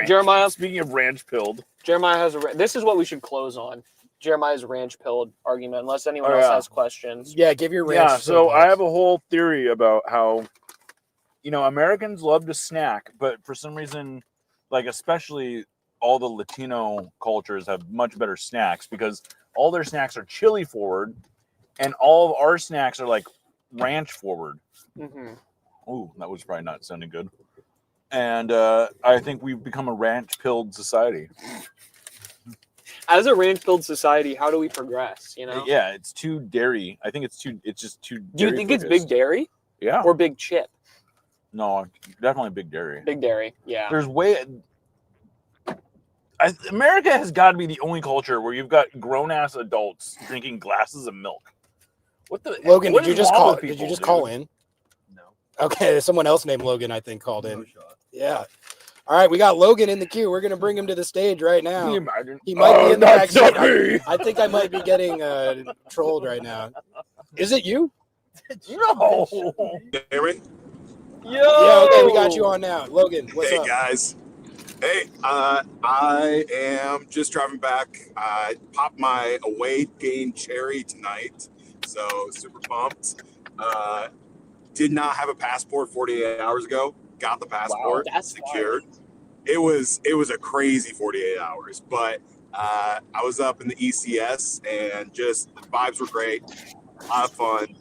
Jeremiah, speaking of ranch pilled,
Jeremiah has this is what we should close on. Jeremiah's ranch pilled argument, unless anyone else has questions.
Yeah, give your ranch.
Yeah, so I have a whole theory about how, Americans love to snack, but for some reason, like especially all the Latino cultures have much better snacks because all their snacks are chili forward, and all of our snacks are like ranch forward.
Mm-hmm.
Oh, that was probably not sounding good. And I think we've become a ranch-pilled society.
As a ranch-pilled society, how do we progress?
Yeah, it's too dairy. I think it's just too.
Do you think it's big dairy?
Yeah.
Or big chip?
No, definitely big dairy.
Big dairy. Yeah.
There's America has got to be the only culture where you've got grown-ass adults drinking glasses of milk. What the
Logan?
What
did you just call in?
No.
Okay, someone else named Logan, I think, called in. Yeah. All right, we got Logan in the queue. We're gonna bring him to the stage right now.
Can you imagine?
He might be in the back seat. I think I might be getting trolled right now. Is it you?
No.
Eric?
Yo!
Yeah, okay, we got you on now. Logan, what's up?
Hey, guys. Hey, I am just driving back. I popped my away game cherry tonight, so super pumped. Did not have a passport 48 hours ago. Got the passport secured. It was a crazy 48 hours, but I was up in the ECS and just the vibes were great. A lot of fun.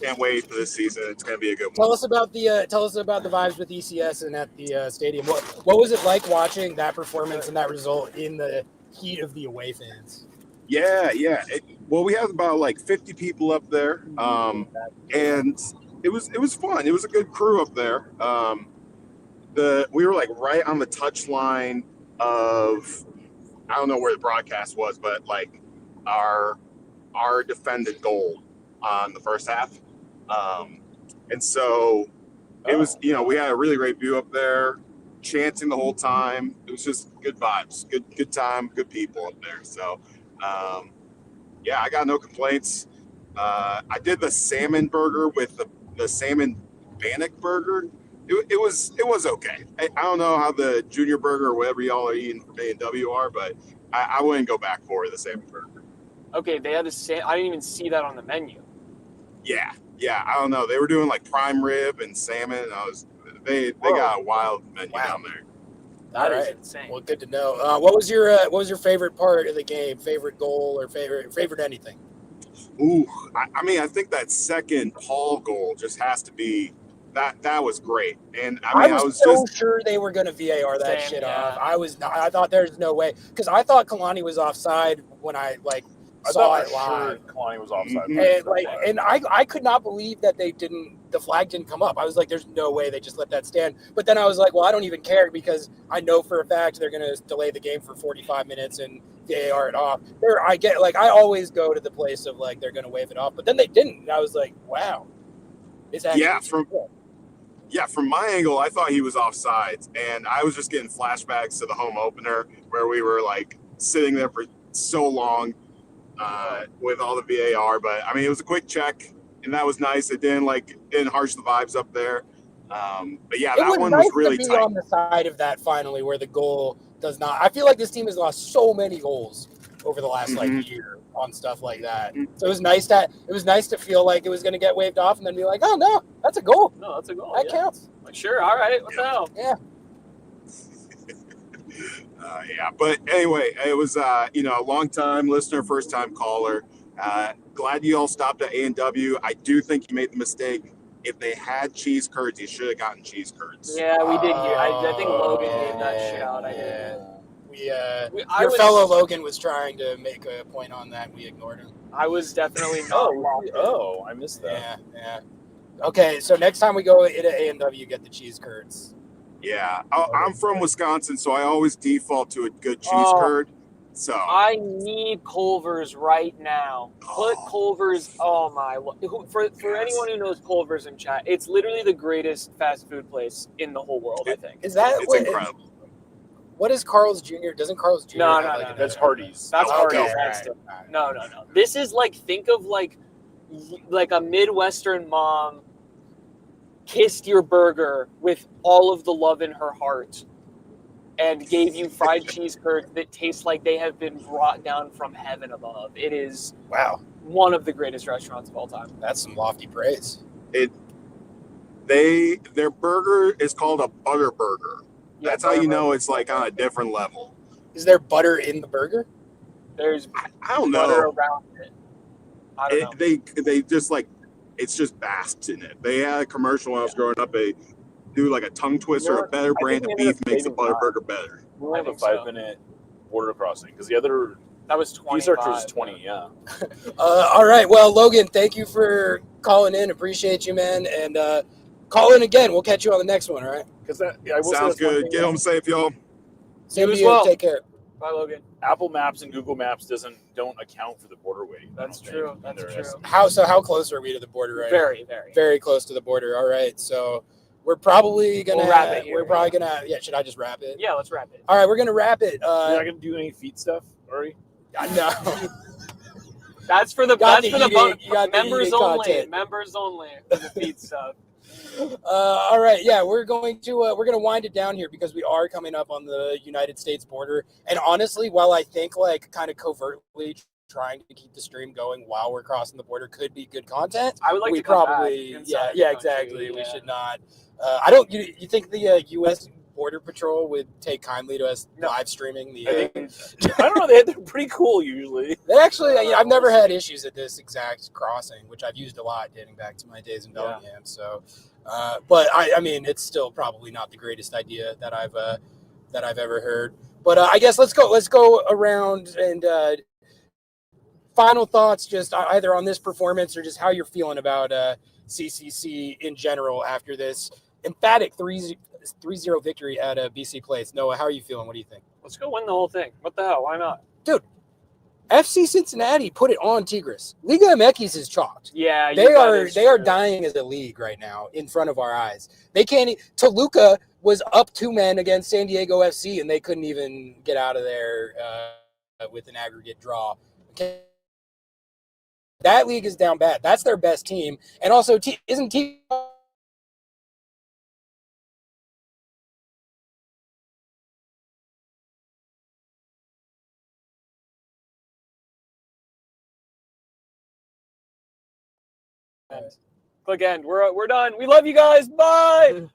Can't wait for this season. It's going to be a good one.
Tell us about the vibes with ECS and at the stadium. What was it like watching that performance and that result in the heat of the away fans?
Yeah. Well, we have about like 50 people up there, and it was fun. It was a good crew up there. We were like right on the touch line of, I don't know where the broadcast was, but like our defended goal on the first half. And so it was, we had a really great view up there, chanting the whole time. It was just good vibes, good time, good people up there. So, yeah, I got no complaints. I did the salmon burger with the salmon bannock burger. It was okay. I don't know how the junior burger or whatever y'all are eating for A&W are, but I wouldn't go back for the salmon burger.
Okay, they had the I didn't even see that on the menu.
Yeah. I don't know. They were doing like prime rib and salmon. They got a wild menu down there.
That is insane.
Well, good to know. What was your favorite part of the game? Favorite goal or favorite anything?
Ooh, I think that second Paul goal just has to be that was great. And I was
so sure they were going to VAR that shit off. I thought there's no way, because I thought Kalani was offside when I saw it live.
Kalani was offside.
And I could not believe that the flag didn't come up. I was like, there's no way they just let that stand. But then I was like, well, I don't even care, because I know for a fact they're going to delay the game for 45 minutes and VAR it off. I always go to the place of like they're going to wave it off, but then they didn't. And I was like, wow. It's actually
from my angle, I thought he was offsides, and I was just getting flashbacks to the home opener where we were like sitting there for so long with all the VAR. But I mean, it was a quick check, and that was nice. It didn't harsh the vibes up there. But yeah, that one was really tight.
On the side of that finally, where the goal does not. I feel like this team has lost so many goals over the last year on stuff like that. So it was nice to feel like it was going to get waved off and then be like, oh no, that's a goal.
No, that's a goal.
That counts.
Like, sure, all right, what the hell?
Yeah.
Yeah, but anyway, it was a long time listener, first time caller. Glad you all stopped at A&W. I do think you made the mistake. If they had cheese curds, you should have gotten cheese curds.
Yeah, we did. I think Logan gave that shout. I did.
Your fellow Logan was trying to make a point on that. We ignored him.
I was definitely not.
I missed that.
Yeah. Okay, so next time we go to A&W, get the cheese curds.
Yeah, I'm from Wisconsin, so I always default to a good cheese curd. So
I need Culver's right now. Put Culver's. Oh my! For anyone who knows Culver's in chat, it's literally the greatest fast food place in the the world. I think.
It's
incredible.
What is Carl's Jr.? Doesn't Carl's Jr.
No,
that's Hardee's.
That's Hardee's.
Right.
No. This is think of like a Midwestern mom kissed your burger with all of the love in her heart and gave you fried cheese curds that taste like they have been brought down from heaven above. It is one of the greatest restaurants of all time.
That's some lofty praise.
Their burger is called a butter burger. That's how you know it's like on a different level.
Is there butter in the burger?
There's
I don't
butter
know.
around it. I don't know.
They just it's just basked in it. They had a commercial when I was growing up. They do like a tongue twister. A better brand of beef makes the butter burger better.
I have a 5-minute border crossing because the other
that was 20.
Research was 20. Yeah.
All right. Well, Logan, thank you for calling in. Appreciate you, man. And call in again. We'll catch you on the next one. All right.
Sounds good. Get home safe, y'all.
Same to you. Take care.
Bye, Logan.
Apple Maps and Google Maps don't account for the border weight.
That's true. That's true.
How close are we to the border right
now?
Very close to the border. All right. So we're probably gonna
wrap it here.
We're probably gonna should I just wrap it?
Yeah, let's wrap it.
All right, we're gonna wrap it.
You're not gonna do any feet stuff, Ari?
No.
That's for the members only.
Content.
Members only for the feet stuff.
All right, yeah, we're going to wind it down here because we are coming up on the United States border. And honestly, while I think kind of covertly trying to keep the stream going while we're crossing the border could be good content,
I would like to come back inside
exactly.
Yeah.
We should not. I don't. You think the U.S. Border Patrol would take kindly to us
No.
live streaming the.
I don't know. They're pretty cool usually.
They actually, I've never had issues at this exact crossing, which I've used a lot dating back to my days in Bellingham. So, but I mean, it's still probably not the greatest idea that I've ever heard. But I guess let's go around and final thoughts, just either on this performance or just how you're feeling about CCC in general after this emphatic 3-0 victory at BC Place. Noah, how are you feeling? What do you think?
Let's go win the whole thing. What the hell? Why not?
Dude, FC Cincinnati put it on Tigres. Liga MX is chalked.
Yeah,
they are dying as a league right now in front of our eyes. They can't. Toluca was up 2 men against San Diego FC, and they couldn't even get out of there with an aggregate draw. Okay. That league is down bad. That's their best team, and also isn't T.
Click end. We're done. We love you guys. Bye.